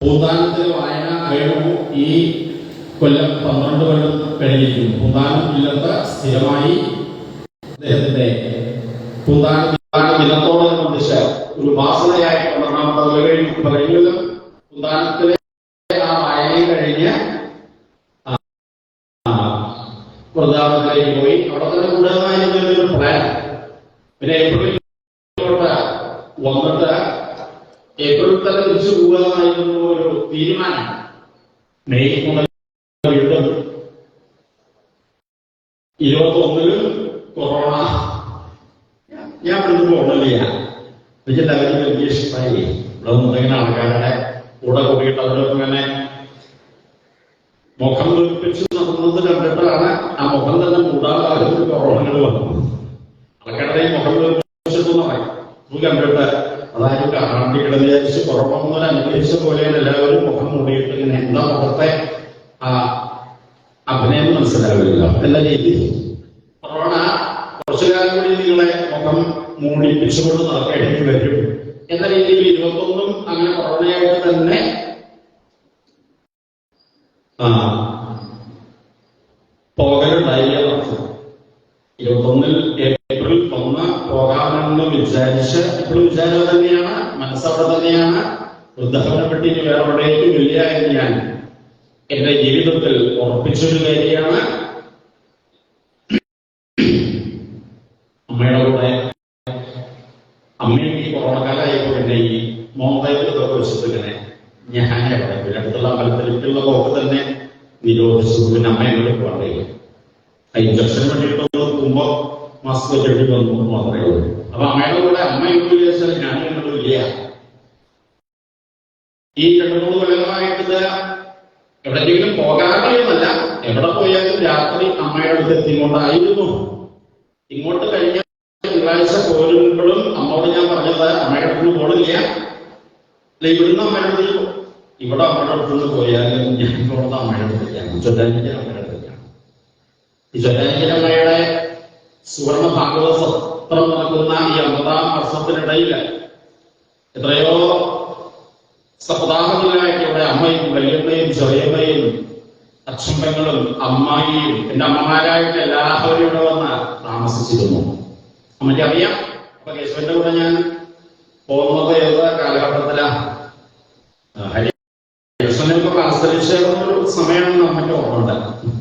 പൂന്താനത്തിന് വായന കഴിഞ്ഞു. ഈ കൊല്ലം 12 കൊല്ലം കഴിഞ്ഞിരിക്കുന്നു. പൂന്താനം ഇല്ലത്ത് സ്ഥിരമായി അദ്ദേഹത്തിന്റെ പൂന്താന ദിനത്തോടനുബന്ധിച്ച് ഒരു ഉപാസനയായി 12 കഴിഞ്ഞാലും പൂന്താനത്തിലെ ആ വായനയും കഴിഞ്ഞ് വൃന്ദാവനത്തിലേക്ക് പോയി. അവിടെ തന്നെ കൂടുതലായിരുന്നൊരു പ്ലാൻ. പിന്നെ ഏപ്രിൽ വന്നിട്ട് ഏപ്രിൽ തന്നെ തിരിച്ചു പോകാനായിരുന്നു ഒരു തീരുമാനം. മെയ് മുതൽ വീണ്ടും 21 കൊറോണ. ഞാൻ ഇവിടുന്ന് പോകണില്ല. എനിക്കെല്ലാവരും വലിയ ഇഷ്ടമായി. ഇവിടെ നിന്നിങ്ങനെ ആൾക്കാരുടെ കൂടെ കൂടിയിട്ട് അവരൊക്കെ ഇങ്ങനെ മുഖം വീർപ്പിച്ച് നടന്നത് കണ്ടിട്ടാണ് ആ മുഖം തന്നെ മൂടാതെ അവർക്ക് കൊറോണകൾ വന്നു. ആൾക്കാരുടെ മുഖം വീർപ്പിച്ചെന്ന് പറയും കണ്ടിട്ട് അതായത് കാണാണ്ടികളെ വിചാരിച്ച് കൊറോണ അനുഗ്രഹിച്ച പോലെയാണ് എല്ലാവരും മുഖം മൂടിയിട്ട് ഇങ്ങനെ എന്താ മുഖത്തെ ആ അഭിനയം മനസ്സിലാവില്ല എന്ന രീതി. കൊറോണ കുറച്ചു കാലം കൂടി നിങ്ങളെ മുഖം മൂടിപ്പിച്ചുകൊണ്ട് നടക്കേണ്ടി വരും എന്ന രീതിയിൽ 21 അങ്ങനെ കൊറോണയായിട്ട് തന്നെ പോകലുണ്ടായില്ല. 21 ഏപ്രിൽ 1 പോകാമെന്ന് വിചാരിച്ച് ഇപ്പോഴും വിചാരം തന്നെയാണ്, മനസ്സവിടെ തന്നെയാണ്. വൃദ്ധഭവനപ്പെട്ടി വേറെ എവിടേക്കും ഇല്ല എന്ന് ഞാൻ എന്റെ ജീവിതത്തിൽ ഉറപ്പിച്ചൊരു കാര്യമാണ്. അമ്മയുടെ കൂടെ അമ്മയും ഈ കൊറോണ കാലമായപ്പോൾ എന്നെ ഈ മോബൈലൊക്കെ വെച്ചിട്ട് ഇങ്ങനെ ഞാനെ പറയും അടുത്തുള്ള അമ്പലത്തിലേക്കുള്ള പോക്ക് തന്നെ നിരോധിച്ചു. പിന്നെ അമ്മ എന്നോട് പറയുക ഇഞ്ചക്ഷൻ വേണ്ടിയിട്ട് നോക്കുമ്പോ മാസ്ക് വെച്ചിട്ട് വന്നു മാത്രമേ ഉള്ളൂ. അപ്പൊ അമ്മയുടെ കൂടെ അമ്മ എന്നോട് വിചാരിച്ചാൽ ഞാൻ എന്നോട് ഇല്ല. ഈ 2-3 കൊല്ലങ്ങളായിട്ട് എവിടെയെങ്കിലും പോകാറില്ലെന്നല്ല, എവിടെ പോയാലും രാത്രി അമ്മയുടെ അടുത്ത് എത്തിക്കൊണ്ടായിരുന്നു. ഇങ്ങോട്ട് കഴിഞ്ഞ തിങ്കളാഴ്ച പോരുമ്പോഴും അമ്മയോട് ഞാൻ പറഞ്ഞത് അമ്മയുടെ അടുത്ത് പോണില്ല. ഇവിടുന്ന് അമ്മയുടെ അടുത്ത് ഇവിടെ അമ്മയുടെ അടുത്തുനിന്ന് പോയാലും ഞാൻ ഇവിടുന്ന് അമ്മയുടെ അടുത്തേക്കാണ്. ചൊല്ലാഞ്ചേരി അമ്മയുടെ അടുത്തേക്കാണ്. ഈ ചൊല്ലാഞ്ചേരമ്മയുടെ സുവർണ ഭാഗവത സത്രം നടക്കുന്ന ഈ 50-ാം വർഷത്തിനിടയിൽ എത്രയോ സപ്താഹങ്ങളിലായിട്ട് ഇവിടെ അമ്മയും വലിയമ്മയും ചെറിയമ്മയും അച്ഛമ്പങ്ങളും അമ്മായിയും എന്റെ അമ്മമാരായിട്ട് എല്ലാവരും ഇവിടെ വന്ന് താമസിച്ചിരുന്നു. അമ്മയ്ക്ക് അറിയാം. അപ്പൊ കേശവന്റെ കൂടെ ഞാൻ പോകുന്നത് ഏത് കാലഘട്ടത്തിലാണ്? ഹരികൃഷ്ണനൊക്കെ അനുസരിച്ചൊരു സമയമാണെന്ന് അമ്മയ്ക്ക് ഓർമ്മയുണ്ട്.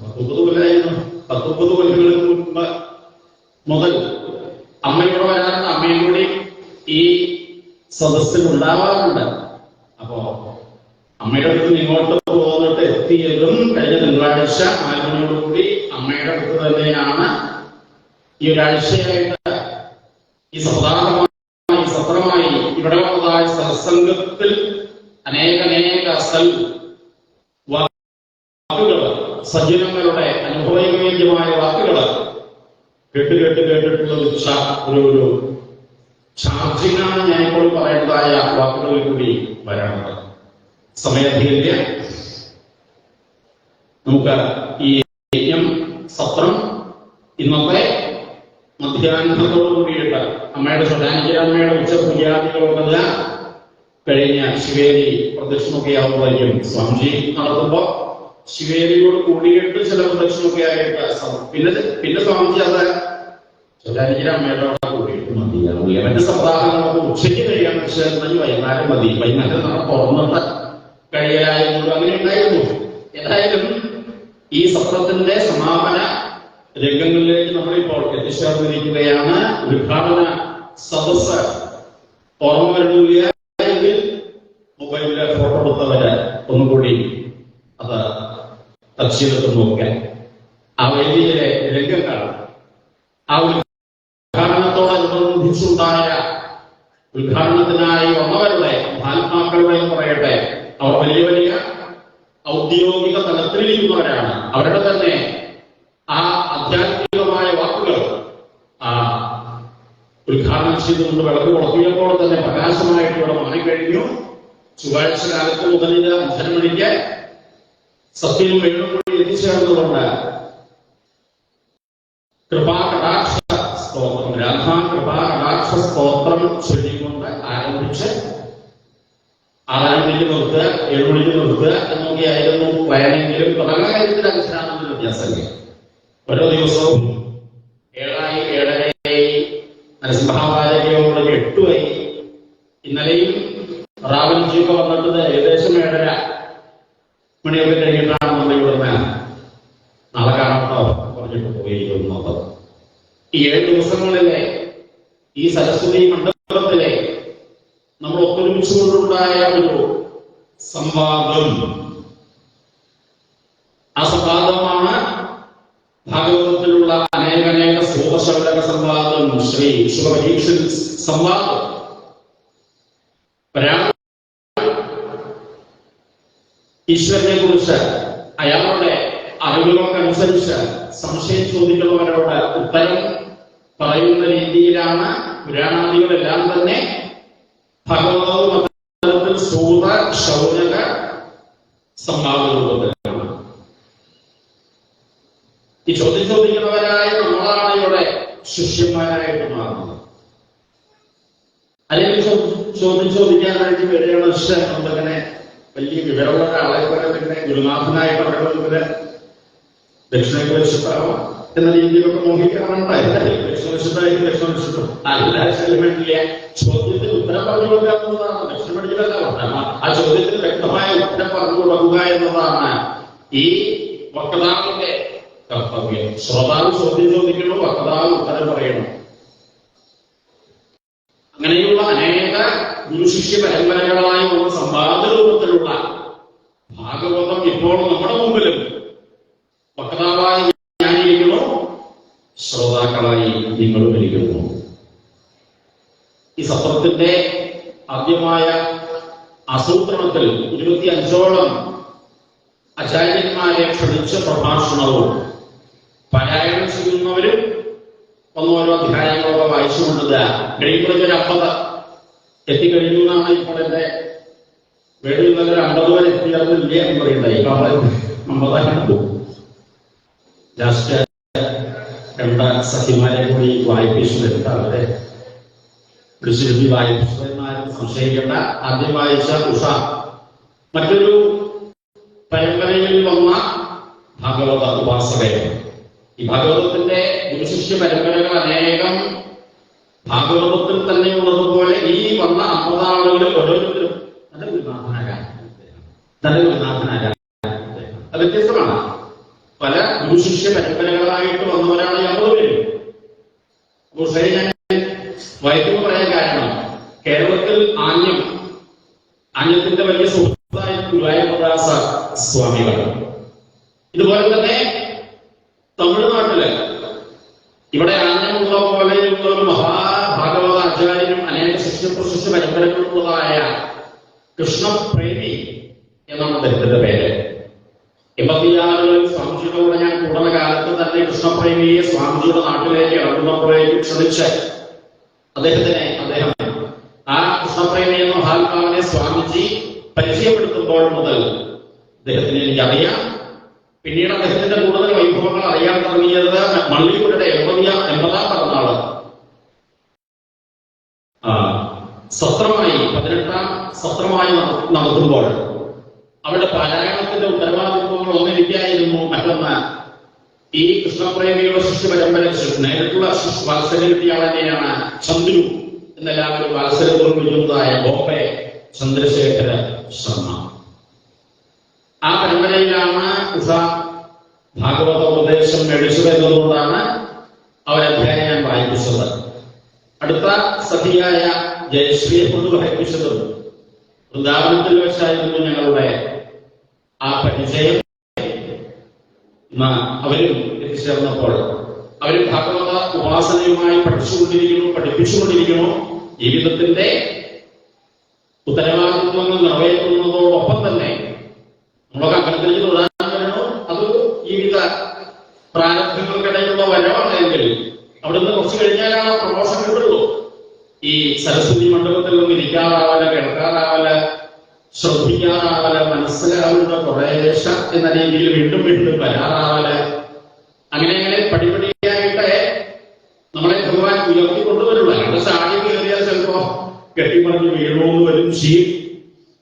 19 കൊല്ലമായിരുന്നു. 19 കൊല്ലങ്ങൾക്ക് മുൻപ് മുതൽ അമ്മ ഇവിടെ വരാറുണ്ട്. അമ്മയും കൂടി ഈ സദസ്സിൽ ഉണ്ടാവാറുണ്ട്. അപ്പോ അമ്മയുടെ അടുത്ത് ഇങ്ങോട്ട് പോന്നിട്ട് എത്തിയതും കഴിഞ്ഞ തിങ്കളാഴ്ച 4 മണിയോടുകൂടി അമ്മയുടെ അടുത്ത് തന്നെയാണ് ഈ ഒരാഴ്ചയായിട്ട് ഈ സപ്താഹമായി സത്രമായി ഇവിടെ വന്നതായ സത്സംഗത്തിൽ അനേക വാക്കുകൾ, സജ്ജനങ്ങളുടെ അനുഭവയോഗ്യമായ വാക്കുകൾ കേട്ടിട്ടുള്ള ഒരു ചാർജിങ്ങാണ് ഞാൻ ഇപ്പോൾ പറയേണ്ടതായ വാക്കുകളിൽ കൂടി വരാനുള്ളത്. സമയധികമില്ല. നമുക്ക് ഈ യജ്ഞം സത്രം ഇന്നത്തെ മധ്യാഹ്നത്തോടു കൂടിയിട്ട് അമ്മയുടെ ചൊല്ലാഞ്ചേരമ്മയുടെ ഉച്ചപൂജാദികളൊക്കെ കഴിഞ്ഞ ശിവേലി പ്രദക്ഷിണമൊക്കെയാവുമായിരിക്കും സ്വാമിജി നടത്തുമ്പോ ശിവേലിയോട് കൂടിയിട്ട് ചില പ്രദക്ഷിണമൊക്കെ ആയിട്ട് പിന്നെ സ്വാമിജി അത് ചൊല്ലാഞ്ചേരി അമ്മയുടെ കൂടിയിട്ട് മതിയാവില്ല. മറ്റ് സപ്താഹങ്ങളൊക്കെ ഉച്ചയ്ക്ക് കഴിയാന്ന് വെച്ചാൽ വൈകുന്നേരം മതി. വൈകുന്നേരം നമ്മൾ തുറന്നിട്ട് കഴിയലായിരുന്നു. അങ്ങനെ ഉണ്ടായിരുന്നു. ഏതായാലും ഈ സത്രത്തിന്റെ സമാപന രംഗങ്ങളിലേക്ക് നമ്മളിപ്പോൾ എത്തിച്ചേർന്നിരിക്കുകയാണ്. ഉദ്ഘാടന സദസ് ഓർമ്മ വരുന്നില്ല എങ്കിൽ മൊബൈലിലെ ഫോട്ടോ എടുത്തവര് ഒന്നുകൂടി അത് തച്ചിലെടുത്ത് നോക്കാൻ ആ വേദിയിലെ രംഗങ്ങൾ, ആ ഉദ്ഘാടനത്തോടനുബന്ധിച്ചുണ്ടായ ഉദ്ഘാടനത്തിനായി വന്നവരുടെ ആത്മാക്കളുടെ പറയട്ടെ, അവർ വലിയ വലിയ ഔദ്യോഗിക തലത്തിലിരിക്കുന്നവരാണ്. അവരുടെ തന്നെ ആ ആധ്യാത്മികമായ വാക്കുകൾ ആ ഉദ്ഘാടനം ചെയ്തുകൊണ്ട് വിളക്ക് കൊളത്തിയപ്പോൾ തന്നെ പ്രകാശമായിട്ട് ഇവിടെ മാറിക്കഴിഞ്ഞു. ചൊവ്വാഴ്ച കാലത്ത് മുതൽ 5:30 മണിക്ക് സത്യവും വേണും കൂടി എത്തിച്ചേർന്നുകൊണ്ട് കൃപാകടാക്ഷ സ്തോത്രം, രാധാ കൃപാകടാക്ഷ സ്തോത്രം ചൊല്ലിക്കൊണ്ട് ആരംഭിച്ച് 6 മണിക്ക് നിർത്തുക, 7 മണിക്ക് നിർത്തുക എന്നൊക്കെയായിരുന്നു പ്ലാനെങ്കിലും തുടങ്ങുന്ന കാര്യത്തിൽ അടിസ്ഥാനത്തിൽ വ്യത്യാസമില്ല. ഓരോ ദിവസവും 7 7:30 നരസിംഹവാചകയോട് 8 ഇന്നലെയും റാവൽജിയൊക്കെ വന്നിട്ട് ഏകദേശം 7:30 മണിയൊക്കെ കഴിഞ്ഞിട്ടാണ് നമ്മൾ ഇവിടുന്ന് നാളെ കാണട്ടോ പറഞ്ഞിട്ട് പോയിരിക്കുന്നത്. ഈ 7 ദിവസങ്ങളിലെ ഈ സരസ്വതി മണ്ഡപത്തിലെ നമ്മൾ ഒത്തൊരുമിച്ചുകൊണ്ടുണ്ടായ ഒരു സംവാദം, ആ സംവാദമാണ് ഭാഗവതത്തിലുള്ള അനേക സ്തോത്രശൗരക സംവാദം, ശ്രീ ശുഭപരീക്ഷ സംവാദം. ഈശ്വരനെ കുറിച്ച് അയാളുടെ അറിവുകൾക്കനുസരിച്ച് സംശയം ചോദിക്കുന്നവരോട് ഉത്തരം പറയുന്ന രീതിയിലാണ് പുരാണാദികളെല്ലാം തന്നെ ഭഗവതത്തിൽ സ്തോത്ര ശൗനക സംവാദ രൂപത്തിലാണ്. ഈ ചോദ്യം ചോദിക്കുന്നവരായ നമ്മളാണ് ഇവിടെ ശിഷ്യന്മാരായിട്ട് മാറുന്നത്. അല്ലെങ്കിൽ ചോദ്യം ചോദിക്കാനായിട്ട് വരികയാണ് ഇഷ്ടം. നമ്മളിങ്ങനെ വലിയ വിവരമുള്ള ഒരാളെ പോലെ പിന്നെ ഗുരുനാഥനായിട്ട് പറയുന്നത് ദക്ഷിണേശ്വരാവാം എന്ന രീതിയിലൊക്കെ മോഹിക്കാറുണ്ടായില്ല. ദക്ഷിണേശ്വരായിട്ട് ദക്ഷിണേശ്വരം അല്ല എലിമെന്റിലെ ചോദ്യത്തിന് ഉത്തരം പറഞ്ഞു കൊടുക്കാവുന്നതാണ്. ദക്ഷിണമടിയിലല്ല പറഞ്ഞ ആ ചോദ്യത്തിന് വ്യക്തമായ ഉത്തരം പറഞ്ഞു കൊടുക്കുക എന്നതാണ് ഈ വക്താവിന്റെ കർത്തവ്യം. ശ്രോതാവ് ചോദ്യം ചോദിക്കുന്നു, വക്താവ് ഉത്തരം പറയണം. അങ്ങനെയുള്ള അനേക ഗുരുശിഷ്യ പരമ്പരകളായി വന്ന സംവാദ രൂപത്തിലുള്ള ഭാഗവതം ഇപ്പോൾ നമ്മുടെ മുമ്പിലും വക്താവായി ഞാനിരിക്കുന്നു, ശ്രോതാക്കളായി നിങ്ങളും ഇരിക്കുന്നു. ഈ സത്രത്തിന്റെ ആദ്യമായ ആസൂത്രണത്തിൽ 25ഓളം ആചാര്യന്മാരെ ക്ഷണിച്ച പ്രഭാഷണവും പാരായണം ചെയ്യുന്നവരും ഓരോ അധ്യായങ്ങളൊക്കെ വായിച്ചുകൊണ്ടത് കഴിയുമ്പോഴൊരു 50 എത്തിക്കഴിഞ്ഞു എന്നാണ് ഇപ്പോൾ എന്റെ വീട്ടിൽ നിന്നൊരു 50 വരെ എത്തിയാറില്ല എന്ന് പറയുന്നത്. ഇപ്പൊ 50 പോകും. ലാസ്റ്റ് 2 സഖിമാരെ കൂടി വായിപ്പിച്ചു അവരെ വിളിച്ചിരുത്തി വായിപ്പിച്ചതെന്നാരും സംശയിക്കേണ്ട. ആദ്യം വായിച്ച ഉഷ മറ്റൊരു പരമ്പരയിൽ വന്ന ഭാഗവത ഉപാസകയാണ്. ഈ ഭാഗവതത്തിന്റെ ഗുരുശിഷ്യ പരമ്പരകൾ അനേകം ഭാഗവതത്തിൽ തന്നെ ഉള്ളതുപോലെ ഈ വന്ന 50 ആളുകളിൽ ഓരോരുത്തരും നല്ല ഗുരുനാഥനാകാൻ അത് വ്യത്യസ്തമാണ്. പല ഗുരുശിഷ്യ പരമ്പരകളായിട്ട് വന്നവരാണ് 50 പേര്. പക്ഷേ ഞാൻ വായിക്കുമ്പോൾ പറയാൻ കാരണം കേരളത്തിൽ ആഞ്ഞത്തിന്റെ വലിയ സുഹൃത്തായ ഗുരുവായൂരദാസ സ്വാമികൾ, ഇതുപോലെ തന്നെ തമിഴ്നാട്ടില് ഇവിടെ ആഞ്ഞമുള്ള പോലെയുള്ള ഒരു മഹാഭാഗവത ആചാര്യനും അനേക ശിഷ്യപ്രശിഷ്യ പരമ്പരകളുള്ളതായ കൃഷ്ണപ്രേമി എന്നാണ് അദ്ദേഹത്തിന്റെ പേര്. 86 സ്വാമിജിയോടെ ഞാൻ കൂടുന്ന കാലത്ത് തന്നെ കൃഷ്ണപ്രേമിയെ സ്വാമിജിയുടെ നാട്ടിലേക്ക് ഇറങ്ങുന്നപ്പോഴേക്ക് ക്ഷണിച്ച് അദ്ദേഹം ആ കൃഷ്ണപ്രേമി എന്ന മഹാത്മാവിനെ സ്വാമിജി പരിചയപ്പെടുത്തുമ്പോൾ മുതൽ അദ്ദേഹത്തിന് എനിക്കറിയാം. പിന്നീട് അദ്ദേഹത്തിന്റെ കൂടുതൽ വൈഭവങ്ങൾ അറിയാൻ തുടങ്ങിയത് മള്ളിപ്പുഴയുടെ 80ാം പിറന്നാള് സത്രമായി 18ാം സത്രമായി നടത്തുമ്പോൾ അവരുടെ പാരായണത്തിന്റെ ഉത്തരവാദിത്വങ്ങൾ ഒന്നിരിക്കായിരുന്നു. മറ്റൊന്ന് ഈ കൃഷ്ണപ്രേമിയുടെ ശിഷ്യ പരമ്പര നേരിട്ടുള്ള വാത്സല്യം കിട്ടിയാൾ തന്നെയാണ് ചന്ദ്രു എന്നെല്ലാവരും വാത്സല്യത്തോട് വിളിക്കുന്നതായ ബോംബെ ചന്ദ്രശേഖര ശർമ്മ. ആ പരമ്പരയിലാണ് ഉഷ ഭാഗവത ഉപദേശം മേടിച്ചത് എന്നതുകൊണ്ടാണ് അവരധ്യായം ഞാൻ വായിപ്പിച്ചത്. അടുത്ത സഖിയായ ജയശ്രീയെ കൊണ്ട് വായിപ്പിച്ചതും വൃന്ദാവനത്തിൽ വെച്ചായിരുന്നു ഞങ്ങളുടെ ആ പരിചയം. അവരും എത്തിച്ചേർന്നപ്പോൾ അവരും ഭാഗവത ഉപാസനയുമായി പഠിപ്പിച്ചുകൊണ്ടിരിക്കുന്നു. ജീവിതത്തിന്റെ ഉത്തരവാദിത്വങ്ങൾ നിറവേറ്റുന്നതോടൊപ്പം തന്നെ നമ്മളൊക്കെ അമ്പലത്തിലേക്ക് തൊഴാൻ വരണോ, അത് ജീവിത പ്രാരംഭങ്ങൾക്കിടയിലുള്ള വരവാണെങ്കിൽ അവിടുന്ന് കുറച്ച് കഴിഞ്ഞാലാണ് പ്രമോഷൻ കിട്ടുള്ളൂ. ഈ സരസ്വതി മണ്ഡപത്തിൽ നിന്ന് ഇരിക്കാറാവല, കിടക്കാറാവല, ശ്രദ്ധിക്കാറാവല, മനസ്സിലാവുന്ന കുറേശ എന്ന രീതിയിൽ വീണ്ടും വരാറാവല, അങ്ങനെ പടിപടിയായിട്ട് നമ്മളെ ഭഗവാൻ ഉയർത്തിക്കൊണ്ടുവരുള്ളൂ. അല്ലാതെ സാടി കയറിയാൽ ചിലപ്പോ കെട്ടിപ്പറഞ്ഞ് വീഴുമെന്ന് വരും.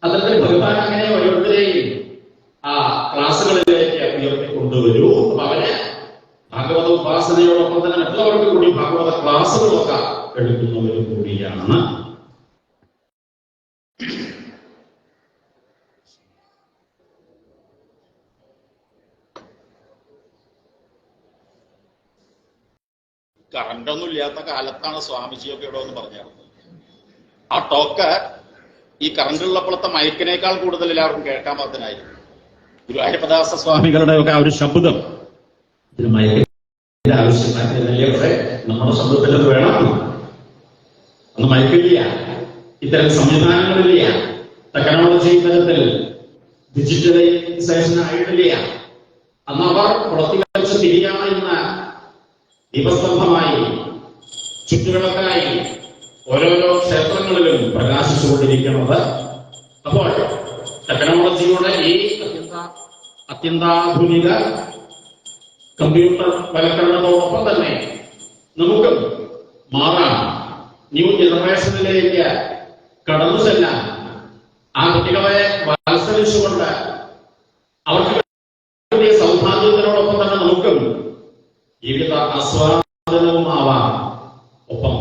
അത്തരത്തിൽ ഭഗവാൻ അങ്ങനെ ഓരോരുത്തരെയും ആ ക്ലാസ്സുകളിലേക്ക് ഉയർത്തിക്കൊണ്ടുവരൂ. അപ്പൊ അവര് ഭാഗവത ഉപാസനയോടൊപ്പം തന്നെ മറ്റുള്ളവർക്ക് കൂടി ഭാഗവത ക്ലാസ്സുകളൊക്കെ എടുക്കുന്നവരും കൂടിയാണ്. കറണ്ടൊന്നും ഇല്ലാത്ത കാലത്താണ് സ്വാമിജിയൊക്കെ ഇവിടെ ഒന്ന് പറഞ്ഞത്. ആ ടോക്ക് ഈ കറണ്ടുള്ളപ്പോഴത്തെ മയക്കിനേക്കാൾ കൂടുതൽ എല്ലാവർക്കും കേൾക്കാൻ പാകത്തിനായിരുന്നു. ഗുരുവായൂരപ്പദാസ സ്വാമികളുടെ ഒക്കെ ആ ഒരു ശബ്ദം ആവശ്യമായിട്ട് നമ്മുടെ ശബ്ദത്തിലത് വേണം. അന്ന് മയക്കില്ല, ഇത്തരം സംവിധാനങ്ങളില്ല, ടെക്നോളജി തരത്തിൽ ഡിജിറ്റലൈസേഷൻ ആയിട്ടില്ല. അന്ന് അവർ പുറത്തു വെച്ച് തിരിയാമെന്ന ദീപസ്തംഭമായി ചുറ്റുവിളക്കായി ഓരോരോ ക്ഷേത്രങ്ങളിലും പ്രകാശിച്ചുകൊണ്ടിരിക്കുന്നത്. അപ്പോൾ ടെക്നോളജിയുടെ ഈ അത്യന്താധുനിക കമ്പ്യൂട്ടർ വൽക്കരണത്തോടൊപ്പം തന്നെ നമുക്കും മാറാം. ന്യൂ ജനറേഷനിലേക്ക് കടന്നു ചെല്ലാൻ ആ കുട്ടികളെ വാത്സല്യച്ചുകൊണ്ട് അവർക്ക് വേണ്ടിയ സൗഭാഗ്യത്തിനോടൊപ്പം തന്നെ നമുക്കും ജീവിത ആസ്വാദനവുമാവാം. ഒപ്പം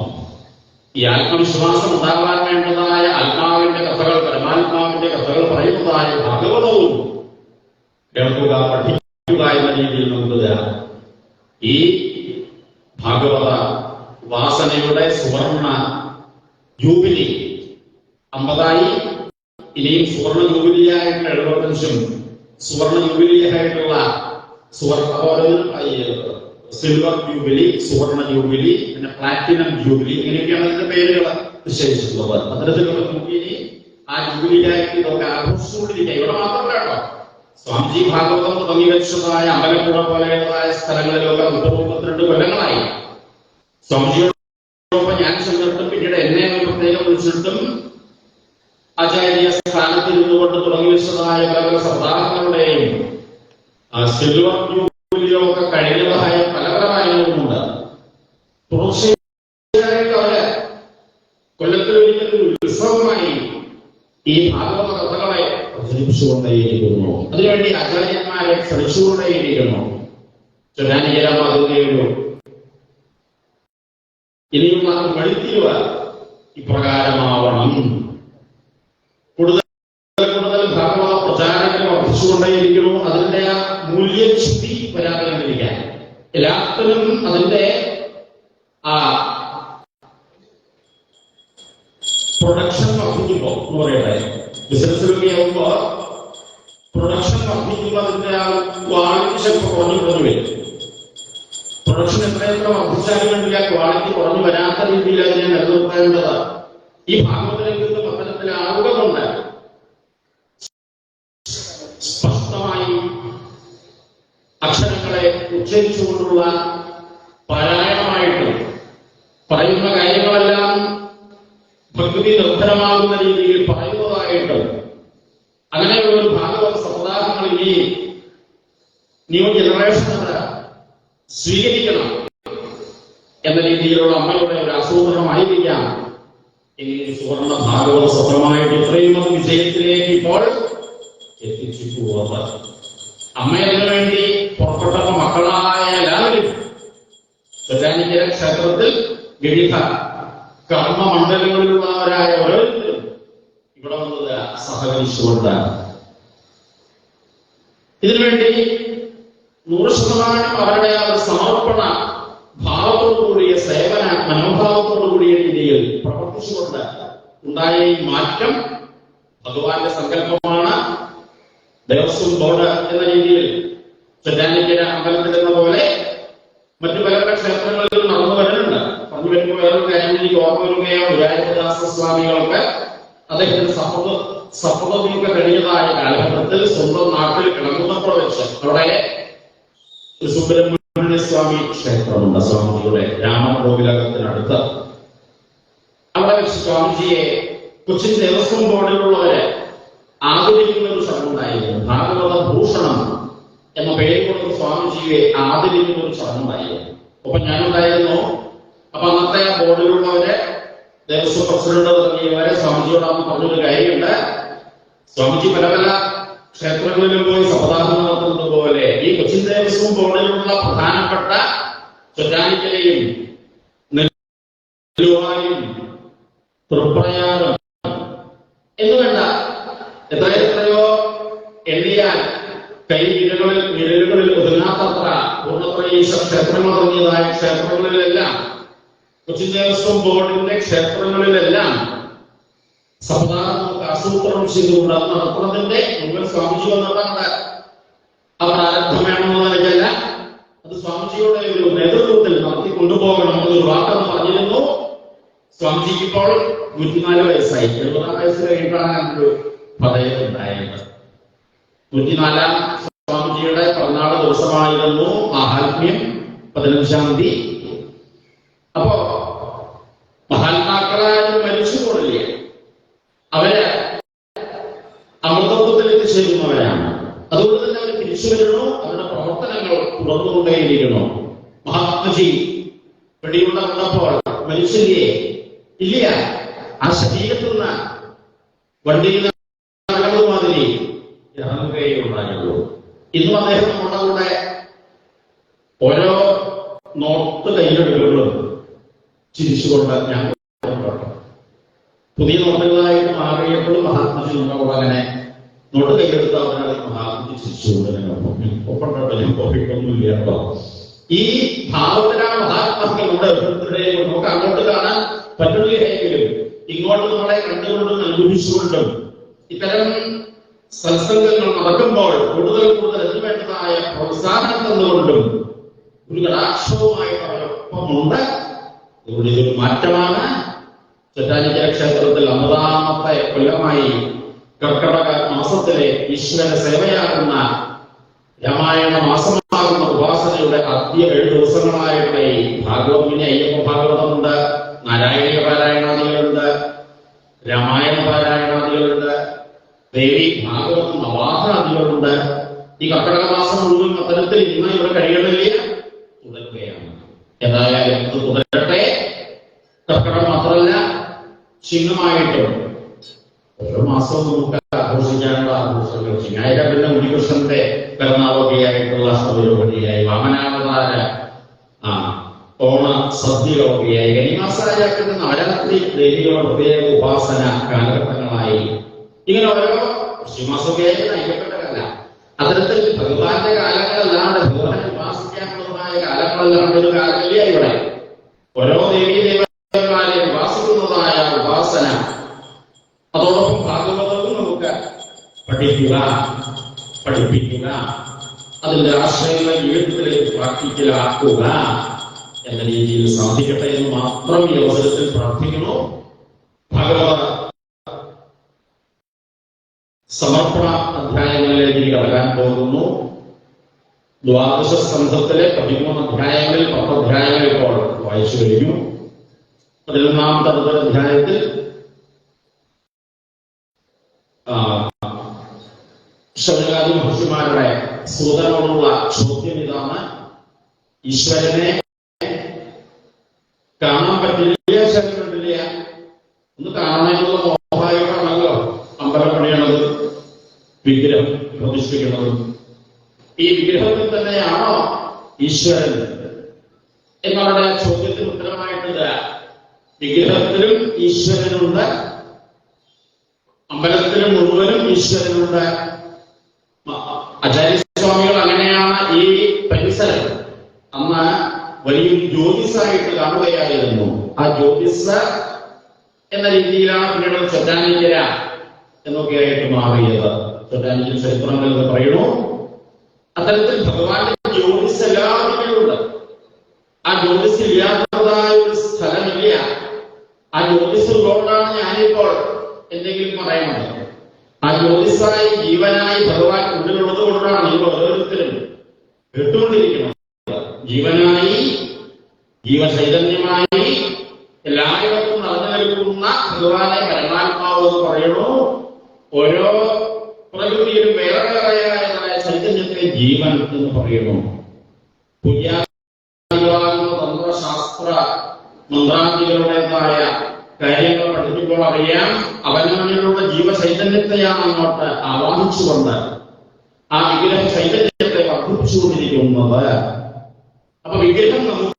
ഈ ആത്മവിശ്വാസം ഉണ്ടാകാൻ വേണ്ടതായ ആത്മാവിന്റെ കഥകൾ, പരമാത്മാവിന്റെ കഥകൾ പറയുന്നതായ ഭാഗവതവും കേൾക്കുക, പഠിക്കുക എന്ന രീതിയിൽ നമുക്ക് തരാം. ഈ ഭാഗവത വാസനയുടെ സുവർണ ജൂബിലി 50 ഇനിയും സുവർണ ജൂബിലിയായിട്ട് 75 സുവർണ ജൂബിലിയായിട്ടുള്ള സിൽവർ ജൂബിലി, സുവർണ ജൂബിലി, പിന്നെ പ്ലാറ്റിനം ജൂബിലി, ഇങ്ങനെയൊക്കെയാണ് അതിന്റെ പേരുകൾ നിശ്ചയിച്ചിട്ടുള്ളത്. അത്തരത്തിലുള്ള ജൂബിലി ആ ജൂബിലിയായിട്ട് ഇതൊക്കെ ആഘോഷിച്ചുകൊണ്ടിരിക്കുക. ഇവിടെ മാത്രമല്ല കേട്ടോ, സ്വാമിജി ഭാഗവതം തുടങ്ങി വെച്ചതായ അമ്പലപ്പുഴ പോലെയുള്ളതായ സ്ഥലങ്ങളിലൊക്കെ 32 കൊല്ലങ്ങളായി സ്വാമിജിയോടൊപ്പം ഞാൻ ചെന്നിട്ടും പിന്നീട് എന്നെ പ്രത്യേകം വിളിച്ചിട്ടും ആചാര്യ സ്ഥാനത്ത് ഇരുന്നുകൊണ്ട് തുടങ്ങി വെച്ചതായ പല സപ്താഹങ്ങളുടെയും സിൽവർ ജൂബിലിയൊക്കെ കഴിഞ്ഞതായ പല കാര്യങ്ങളുമുണ്ട്. തുടർച്ചയായിട്ട് അവര് കൊല്ലത്തിലൊരിക്കലും ഉത്സവമായി ഈ ഭാഗവത കഥകളെ പ്രചരിപ്പിച്ചുകൊണ്ടേയിരിക്കുന്നു. അതിനുവേണ്ടി ആചാര്യന്മാരെ ശ്രമിച്ചുകൊണ്ടേയിരിക്കുന്നു. ചൊല്ലാനികരമാകുകയുള്ളൂ. ഇനിയുള്ള വഴിത്തിരിവ് ഇപ്രകാരമാവണം. കൂടുതൽ കൂടുതൽ ഭാഗവത പ്രചാരങ്ങൾ വർദ്ധിച്ചുകൊണ്ടേയിരിക്കുന്നു. അതിന്റെ ആ മൂല്യച്യുതി വരാതിരിക്കാൻ എല്ലാത്തിനും അതിന്റെ ആ പ്രൊഡക്ഷൻ വർദ്ധിക്കുമ്പോ എന്ന് പറയട്ടെ, ബിസിനസ്സിലൊക്കെ ആവുമ്പോ പ്രൊഡക്ഷൻ വർദ്ധിക്കുമ്പോൾ അതിന്റെ ആ ക്വാളിറ്റി ചിലപ്പോൾ കുറഞ്ഞു വരും. പ്രൊഡക്ഷൻ എത്രയെത്ര വർദ്ധിച്ചാലും വേണ്ടില്ല, ക്വാളിറ്റി കുറഞ്ഞു വരാത്ത രീതിയിൽ അതിനെ നിലനിർത്തേണ്ടത് ഈ ഭാഗവത രംഗത്ത് പത്തനത്തിലാവുക കൊണ്ട് സ്പഷ്ടമായി അക്ഷരങ്ങളെ ഉച്ചരിച്ചുകൊണ്ടുള്ള പാരായണമായിട്ട് പറയുന്ന കാര്യങ്ങളെല്ലാം ഭക്തി നിർഭരമാകുന്ന രീതിയിൽ പറയുന്നതായിട്ട് അങ്ങനെയുള്ള ഒരു ഭാഗവത സപ്താഹങ്ങൾ ഇനി ന്യൂ ജനറേഷൻ സ്വീകരിക്കണം എന്ന രീതിയിലുള്ള അമ്മയുടെ ഒരു ആസൂത്രണമായിരിക്കാം ഈ സുവർണ ഭാഗവത സത്രമായിട്ട് ഇത്രയും വിജയത്തിലേക്ക് ഇപ്പോൾ എത്തിച്ചു പോകുന്നത്. അമ്മയതിനു വേണ്ടി പുറപ്പെട്ട മക്കളായ എല്ലാവരും ചൊല്ലാനിക്കര ക്ഷേത്രത്തിൽ വിവിധ കർമ്മമണ്ഡലങ്ങളിലുള്ളവരായ ഓരോരുത്തരും ഇവിടെ വന്നത് സഹകരിച്ചുകൊണ്ട് ഇതിനുവേണ്ടി 100% അവരുടെ ആ ഒരു സമർപ്പണ ഭാവത്തോടുകൂടിയ സേവന മനോഭാവത്തോടുകൂടിയ രീതിയിൽ പ്രവർത്തിച്ചുകൊണ്ട് ഉണ്ടായ ഈ മാറ്റം ഭഗവാന്റെ സങ്കല്പമാണ്. ദേവസ്വം ബോർഡ് എന്ന രീതിയിൽ ചൊല്ലാനിക്കര അമ്പലത്തിൽ എന്ന പോലെ മറ്റു പല പല ക്ഷേത്രങ്ങളിൽ നടന്നു വരുന്നുണ്ട്. പറഞ്ഞു വരുമ്പോൾ വേറൊരു കാര്യം എനിക്ക് ഓർമ്മ വരികയോ, ഗുരുവായൂരപ്പദാസ സ്വാമികളൊക്കെ അദ്ദേഹത്തിന് സഫലതയൊക്കെ കഴിഞ്ഞതായ കാലഘട്ടത്തിൽ സ്വന്തം നാട്ടിൽ കിളങ്ങുന്നപ്പോൾ വെച്ച് അവിടെ ഒരു സുബ്രഹ്മണ്യ സ്വാമി ക്ഷേത്രമുണ്ട്. സ്വാമിജിയുടെ രാമകോവിലകത്തിനടുത്ത് അവിടെ വെച്ച് സ്വാമിജിയെ കൊച്ചിൻ ദേവസ്വം ബോർഡിലുള്ളവരെ ആദരിക്കുന്ന ഒരു ചടങ്ങുണ്ടായിരുന്നു. ഭാഗവത ഭൂഷണം എന്ന പേര് കൊടുത്ത് സ്വാമിജിയെ ആദരിക്കുന്ന ഒരു ചടങ്ങുണ്ടായിരുന്നു. ഒപ്പം ഞാനുണ്ടായിരുന്നു. അപ്പൊ അന്നത്തെ ആ ബോർഡിലുള്ളവരെ ദേവസ്വം പ്രസിഡന്റ് തുടങ്ങിയവരെ സ്വാമിജിയോടാന്ന് പറഞ്ഞൊരു കാര്യമുണ്ട്. സ്വാമിജി പല പല ക്ഷേത്രങ്ങളിലും പോയി സപ്താഹം നടത്തുന്നത് പോലെ ഈ കൊച്ചിൻ ദേവസ്വം ബോർഡിലുള്ള പ്രധാനപ്പെട്ട ചൊറ്റാനിക്കലയും നെല്ലുവായും തൃപ്രയാറും എന്ന് വേണ്ട എത്രയോ എണ്ണിയാൽ വിരലുകളിൽ ഒതുങ്ങാത്തത്ര പൂർണ്ണത്രയീശ ക്ഷേത്രങ്ങൾ തുടങ്ങിയതായ ക്ഷേത്രങ്ങളിലെല്ലാം കൊച്ചിൻ ദേവസ്വം ബോർഡിന്റെ ക്ഷേത്രങ്ങളിലെല്ലാം സപ്താഹം നമുക്ക് ആസൂത്രണം ചെയ്തുകൊണ്ട് അത് നടത്തുന്നതിന്റെ മുമ്പ് സ്വാമിജി വന്നിട്ടുണ്ട്. ആ പ്രാരബ്ധം വേണമെന്ന് നിലയ്ക്കല്ല, അത് സ്വാമിജിയുടെ ഒരു നേതൃത്വത്തിൽ നടത്തി കൊണ്ടുപോകണം എന്നൊരു വാർത്ത പറഞ്ഞിരുന്നു. സ്വാമിജിക്ക് ഇപ്പോൾ 104 വയസ്സായി. 70 വയസ്സ് കഴിഞ്ഞിട്ടാണ് ഒരു പദയുണ്ടായത്. 104-ാം സ്വാമിജിയുടെ പിറന്നാൾ ദിവസമായിരുന്നു മഹാത്മ്യം 15-ാം തീയതി. അപ്പോ മഹാത്മാക്കളായാലും മരിച്ചു പോലില്ല, അവര് അമൃതത്വത്തിൽ എത്തിച്ചേരുന്നവരാണ്. അതുകൊണ്ട് തന്നെ അവർ തിരിച്ചു വരണോ, അവരുടെ പ്രവർത്തനങ്ങൾ തുടർന്നുകൊണ്ടേയിരിക്കണോ. മഹാത്മജി വെടിയുണ്ട വന്നപ്പോൾ മനുഷ്യരിയെ ഇല്ല, ആ ശരീരത്തിൽ നിന്ന് വണ്ടിയിൽ മാതിരി ഇറങ്ങുകയുണ്ടായുള്ളൂ. ഇന്നും അദ്ദേഹം നമ്മുടെ കൂടെ ഓരോ നോട്ട് കയ്യിലെടുക്കുമ്പോഴും ചിരിച്ചുകൊണ്ട് ഞാൻ പുതിയ നോട്ടുകളായിട്ട് മാറിയപ്പോഴും മഹാത്മജി നമ്മുടെ കൂടെ അങ്ങനെ നോട്ട് കയ്യിലെടുത്ത അവരാണ് മഹാത്മജി ചിരിച്ചുകൊണ്ട് ഒപ്പം കോപ്പിക്കൊന്നുമില്ല കേട്ടോ. ഈ ഭാവത്തിലാണ് മഹാത്മാക്കൾ നമ്മുടെ ഓരോരുത്തരുടെയും നമുക്ക് അങ്ങോട്ട് കാണാൻ പറ്റുകയെങ്കിലും ഇങ്ങോട്ട് നമ്മളെ കണ്ടുകൊണ്ടും അനുഭവിച്ചുകൊണ്ടും ഇത്തരം സത്സംഗങ്ങൾ നടക്കുമ്പോൾ കൂടുതൽ അതിന് വേണ്ടതായ പ്രോത്സാഹനം തന്നുകൊണ്ടും ഒരു കടാക്ഷവുമായിട്ട് അവരൊപ്പമുണ്ട്. ഇവിടെ ഇതൊരു മാറ്റമാണ്. ചൊറ്റാനിക്കര ക്ഷേത്രത്തിൽ 50-ാമത്തെ കൊല്ലമായി കർക്കടക മാസത്തിലെ ഈശ്വര സേവയാകുന്ന രാമായണ മാസമാകുന്ന ഉപാസനയുടെ ആദ്യ 7 ദിവസങ്ങളായിട്ട് ഈ ഭാഗവതിന് അയ്യപ്പ ഭാഗവതമുണ്ട്, നാരായണീയ പാരായണാദികളുണ്ട്, രാമായണ പാരായണാദികളുണ്ട്, ദേവി ഭാഗവതം നവാഹാദികളുണ്ട്. ഈ കർക്കടക മാസം മുഴുവൻ അത്തരത്തിൽ ഇന്ന് ഇവിടെ കഴിയണില്ല, തുടരുകയാണ്. എന്തായാലും ഇത് തുടരട്ടെ. കർക്കടകം മാത്രമല്ല, ചിഹ്നമായിട്ടും ഓരോ മാസവും നമുക്ക് ആഘോഷിക്കാനുള്ള ആഘോഷങ്ങൾ. ചിങ്ങായിര പിന്നെ ഉണ്ണികൃഷ്ണന്റെ പിറന്നാളൊക്കെയായിട്ടുള്ള സൗരോപടിയായി, വാമനാവതാര ഓണ സദ്യകളൊക്കെയായി, കനിമാസായാക്കുന്ന നവരാത്രി ദേവികളുടെ പ്രത്യേക ഉപാസന കാലഘട്ടങ്ങളായി, ഇങ്ങനെ ഓരോ ശ്രീമാസമൊക്കെയായി നയിക്കപ്പെട്ടതല്ല. അത്തരത്തിൽ ഭഗവാന്റെ കാലങ്ങളല്ലാണ്ട് ഭഗവാനെ ഉപാസിക്കാനുള്ളതായ കാലങ്ങളല്ലാണ്ട് ഒരു കാലമില്ല ഇവിടെ. ഓരോ ദേവീ ദേവന്മാരെ ഉപാസിക്കുന്നതായ ഉപാസന, അതോടൊപ്പം ഭാഗവതവും നമുക്ക് പഠിക്കുക, പഠിപ്പിക്കുക, അതിന്റെ ആശയങ്ങളെ ജീവിതത്തിലേക്ക് പ്രാക്ടിക്കലാക്കുക എന്ന രീതിയിൽ സാധിക്കട്ടെ എന്ന് മാത്രം ഈ അവസരത്തിൽ പ്രാർത്ഥിക്കുന്നു. ഭഗവത സമർപ്പണ അധ്യായങ്ങളിലേക്ക് കടക്കാൻ പോകുന്നു. ദ്വാദശ സ്കന്ധത്തിലെ 13 അധ്യായങ്ങളിൽ 10 അധ്യായങ്ങൾ ഇപ്പോൾ വായിച്ചു കഴിഞ്ഞു. 11-ാമത്തെ അധ്യായത്തിൽ ശൗനകാദി മഹർഷിമാരുടെ സൂതനോടുള്ള ചോദ്യം ഇതാണ്: ഈശ്വരനെ കാണാൻ പറ്റില്ല, ശരീരമില്ല, ഒന്ന് കാണാനുള്ള മോഹായിട്ടാണല്ലോ അമ്പലം പണിയണത്, വിഗ്രഹം പ്രതിഷ്ഠിക്കുന്നത്. ഈ വിഗ്രഹത്തിൽ തന്നെയാണോ ഈശ്വരൻ എന്നുള്ള ചോദ്യത്തിന് ഉത്തരമായിട്ടുണ്ട്. വിഗ്രഹത്തിലും ഈശ്വരനുണ്ട്, അമ്പലത്തിലും മുഴുവനും ഈശ്വരനുണ്ട്. ആചാര്യസ്വാമികൾ അങ്ങനെയാണ് ഈ പരിസരം അന്ന് വലിയൊരു ജ്യോതിസായിട്ട് കാണുകയായിരുന്നു. ആ ജ്യോതിസ് എന്ന രീതിയിലാണ് പിന്നീട് ചൊറ്റാനിക്കര എന്നൊക്കെയായിട്ട് മാറിയത്. ചൊറ്റാനിക്കൽ ചരിത്രങ്ങൾ എന്ന് പറയുന്നു. അത്തരത്തിൽ ഭഗവാന്റെ ജ്യോതിസ് എല്ലാവരുമുണ്ട്. ആ ജ്യോതിസ് ഇല്ലാത്തതായ ഒരു സ്ഥലമില്ല. ആ ജ്യോതിസ് ഉള്ളതുകൊണ്ടാണ് ഞാനിപ്പോൾ എന്തെങ്കിലും പറയുന്നത്. ആ ജ്യോതിസായി ജീവനായി ഭഗവാൻ ഉള്ളിലുള്ളത് കൊണ്ടാണ് നിങ്ങൾ ഓരോരുത്തരും കേട്ടുകൊണ്ടിരിക്കുന്നത്. ജീവനായി, ജീവചൈതന്യമായി എല്ലായിടത്തും നടന്നു നിൽക്കുന്ന ഭഗവാനെ പരമാത്മാവ് എന്ന് പറയുന്നു. ഓരോ പ്രകൃതിയിലും വേറെ വേറെയായതായ ചൈതന്യത്തെ ജീവൻ എന്ന് പറയുന്നു. തന്ത്രശാസ്ത്ര മന്ത്രാന്തികളുടേതായ കാര്യങ്ങൾ പഠിപ്പിച്ചു പഠിക്കുമ്പോൾ അറിയാം അവനവനിലുള്ള ജീവചൈതന്യത്തെയാണ് അങ്ങോട്ട് ആവാഹിച്ചുകൊണ്ട് ആ വിഗ്രഹ ചൈതന്യത്തെ വർദ്ധിപ്പിച്ചുകൊണ്ടിരിക്കുന്നത്. അപ്പൊ വിഗ്രഹം നമുക്ക്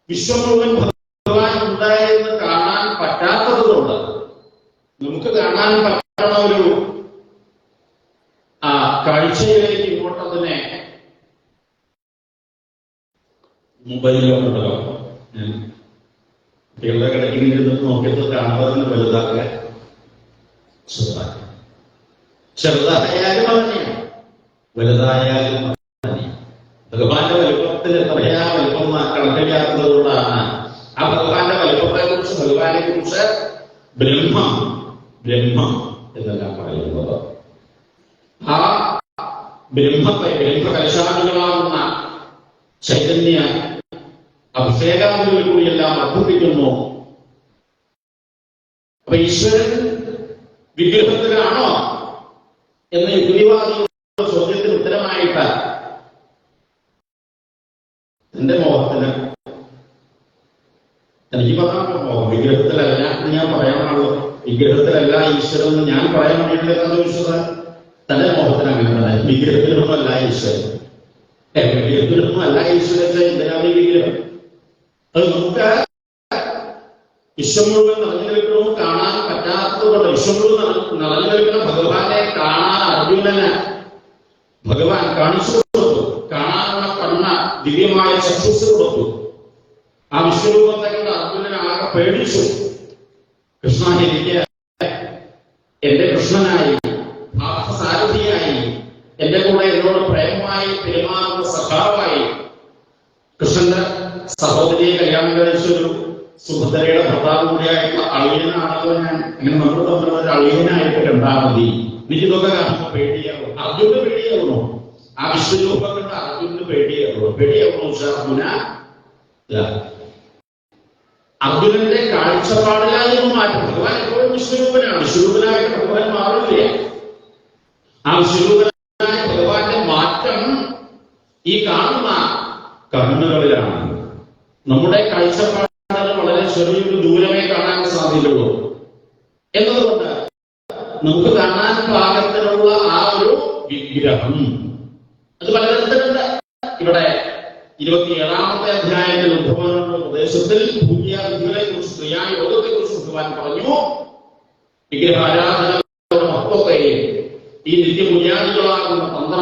വിശ്വം മുഴുവൻ ഭഗവാൻ ഉണ്ടായെന്ന് കാണാൻ പറ്റാത്തതുകൊണ്ട് നമുക്ക് കാണാൻ പറ്റുന്ന ഒരു കാഴ്ചയിലേക്ക് ഇങ്ങോട്ട് അതിനെ മൊബൈലിലുണ്ടല്ലോ കുട്ടികളുടെ കിടക്കിൽ ഇരുന്നിട്ട് നോക്കിയിട്ട് കാണുന്നതിന് വലുതാക്കുക ചെറുതായാലും തന്നെയാണ് വലുതായാലും ഭഗവാന്റെ വലുപ്പത്തിൽ എത്രയാ വലുപ്പം കണക്കില്ലാത്തത് കൊണ്ടാണ് ആ ഭഗവാന്റെ വലുപ്പത്തെ കുറിച്ച് ഭഗവാനെ കുറിച്ച് ബ്രഹ്മം എന്നെല്ലാം പറയുന്നത്. ആ ബ്രഹ്മത്തെ ബ്രഹ്മകലശാദികളാകുന്ന ചൈതന്യ അഭിഷേകാദികളിലൂടെയെല്ലാം വർദ്ധിപ്പിക്കുന്നു. അപ്പൊ ഈശ്വരൻ വിഗ്രഹത്തിലാണോ എന്ന യുക്തിവാദികളുടെ ചോദ്യത്തിന് ഉത്തരമായിട്ട് എന്റെ മോഹത്തിന് എനിക്ക് പറയാൻ മോഹം വിഗ്രഹത്തിലല്ല എന്ന് ഞാൻ പറയാനുള്ളൂ. വിഗ്രഹത്തിലല്ല ഈശ്വരൻ എന്ന് ഞാൻ പറയാൻ വേണ്ടിയിട്ടാണ് ചോദിച്ചത്. തന്റെ മോഹത്തിന് അങ്ങനെ പറയാം. വിഗ്രഹത്തിലൊന്നും അല്ല ഈശ്വരൻ, വിഗ്രഹത്തിലൊന്നും അല്ല ഈശ്വരൻ. എന്തിനാണ് വിഗ്രഹം? അത് നമുക്ക് വിശ്വം മുഴുവൻ നിറഞ്ഞു നിൽക്കണമെന്ന് കാണാൻ പറ്റാത്തതുകൊണ്ട് വിശ്വം മുഴുവൻ നിറഞ്ഞു നിൽക്കുന്ന ഭഗവാനെ കാണാൻ അർജുനന് ഭഗവാൻ കാണിച്ചു കൊടുത്തു. കാണാനുള്ള കണ്ണ ദിവ്യമായ ചക്ഷുസ് കൊടുത്തു. ആ വിശ്വരൂപത്തെ കൊണ്ട് അർജുനൻ ആകെ പേടിച്ചു. കൃഷ്ണ എനിക്ക് എന്റെ കൃഷ്ണനായി സാരഥിയായി എന്റെ കൂടെ എന്നോട് പ്രേമമായി പെരുമാറുന്ന സഖാവായി കൃഷ്ണന്റെ സഹോദരിയെ കല്യാണം കഴിച്ചൊരു സുഭദ്രയുടെ ഭർത്താവ് കൂടിയായിട്ടുള്ള അളിയനാണല്ലോ ഞാൻ. അങ്ങനെ നമ്മൾ തമ്മിൽ ഒരു അളിയനായിട്ട് കണ്ടാൽ മതി. എനിക്കിതൊക്കെ കാണുമ്പോൾ പേടിയാവും. അർജുന് പേടിയാവണോ? ആ വിശ്വരൂപം കണ്ട് അർജുന് പേടിയാവണോ? അർജുനന്റെ കാഴ്ചപ്പാടിലായിരുന്നു മാറ്റം. ഭഗവാൻ എപ്പോഴും വിശ്വരൂപനാണ്. വിശ്വരൂപനായിട്ട് ഭഗവാൻ മാറില്ല. ആ വിശ്വരൂപനായ ഭഗവാന്റെ മാറ്റം ഈ കാണുന്ന കണ്ണുകളിലാണ്. നമ്മുടെ കാഴ്ചപ്പാടിന് വളരെ ചെറിയൊരു ദൂരമേ കാണാൻ സാധ്യതയുള്ളൂ എന്നതുകൊണ്ട് നമുക്ക് കാണാൻ പാകത്തിലുള്ള ആ ഒരു വിഗ്രഹം അത് പലതരത്തിലുണ്ട്. ഇവിടെ 27-ാമത്തെ അധ്യായത്തിൽ ഉദ്ധവനുള്ള ഉപദേശത്തിൽ പൂജ്യാവിധികളെ കുറിച്ച് ക്രിയായോഗത്തെ കുറിച്ച് ഭഗവാൻ പറഞ്ഞു. വിഗ്രഹാരാധനയുടെ മഹത്വത്തെയും ഈ നിത്യപൂജാദികളാകുന്ന തന്ത്ര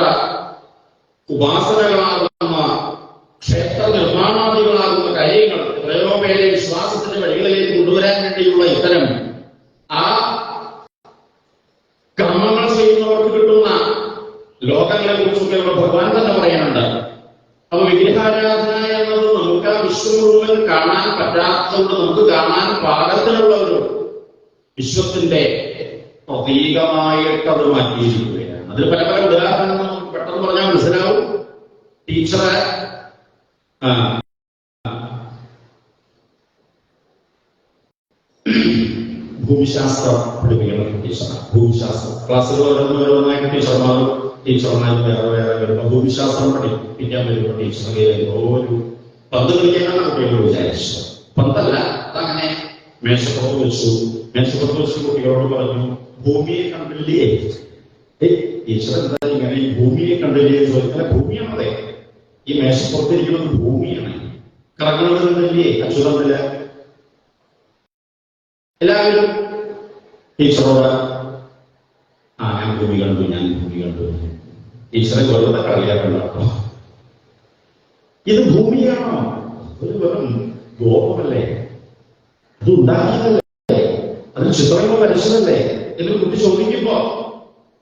ഉപാസനകളാകുന്ന ക്ഷേത്ര നിർമ്മാണാദികളാകുന്ന കാര്യങ്ങൾ എത്രയോ പേരെ വിശ്വാസത്തിന്റെ വഴികളിലേക്ക് കൊണ്ടുവരാൻ വേണ്ടിയുള്ള ഇത്തരം ആ കർമ്മങ്ങൾ ചെയ്യുന്നവർക്ക് കിട്ടുന്ന ലോകങ്ങളെ കുറിച്ചൊക്കെ ഭഗവാൻ തന്നെ പറയാനുണ്ട്. അപ്പൊ വിഗ്രഹാരാധന എന്നത് നമുക്ക് ആ വിശ്വം മുഴുവൻ കാണാൻ പറ്റാത്തതുകൊണ്ട് നമുക്ക് കാണാൻ പാകത്തിലുള്ള ഒരു വിശ്വത്തിന്റെ പ്രതീകമായിട്ട് അത് മാറ്റിയിരിക്കുകയാണ്. അതിന് പല പല ഉദാഹരണങ്ങൾ നമുക്ക് പെട്ടെന്ന് പറഞ്ഞാൽ മനസ്സിലാവും. ടീച്ചറെ ഭൂമിശാസ്ത്രം പഠിപ്പിക്കുന്ന ടീച്ചറാണ്. ഭൂമിശാസ്ത്രം ക്ലാസ്സുകൾ ഓരോന്നായിട്ട് ടീച്ചർമാരും വേറെ വരുമ്പോൾ ഭൂമിശാസ്ത്രം പഠിപ്പിക്കാൻ വരുമ്പോൾ ടീച്ചറെ ഒരു പന്ത് കളിക്കാനാണ് കുട്ടികളോട് വിചാരിച്ചത്. പന്തല്ല, അതങ്ങനെ മേശപ്പുറത്ത് വെച്ച് കുട്ടികളോട് പറഞ്ഞു, ഭൂമിയെ കണ്ടില്ലേ? ടീച്ചർ എന്താ ഇങ്ങനെ ഈ ഭൂമിയെ കണ്ടില്ലേ ചോദിച്ചാൽ ഭൂമിയാണതേ, ഈ മേശപ്പുറത്തിരിക്കുന്നത് ഭൂമിയാണ്. കറങ്ങുന്നതില്ലേ? അച്യുതമില്ല. എല്ലാവരും ടീച്ചറോട് ഞാൻ ഭൂമി കണ്ടു. ടീച്ചറെ വെറുതെ കളിയാക്കണ്ടോ? ഇത് ഭൂമിയാണോ? ഒരു വെറും ഗോപമല്ലേ? അത് ഉണ്ടാക്കിയതല്ലേ? അതിന് ചിത്രങ്ങൾ വരച്ചതല്ലേ എന്ന് കുട്ടി ചോദിക്കുമ്പോ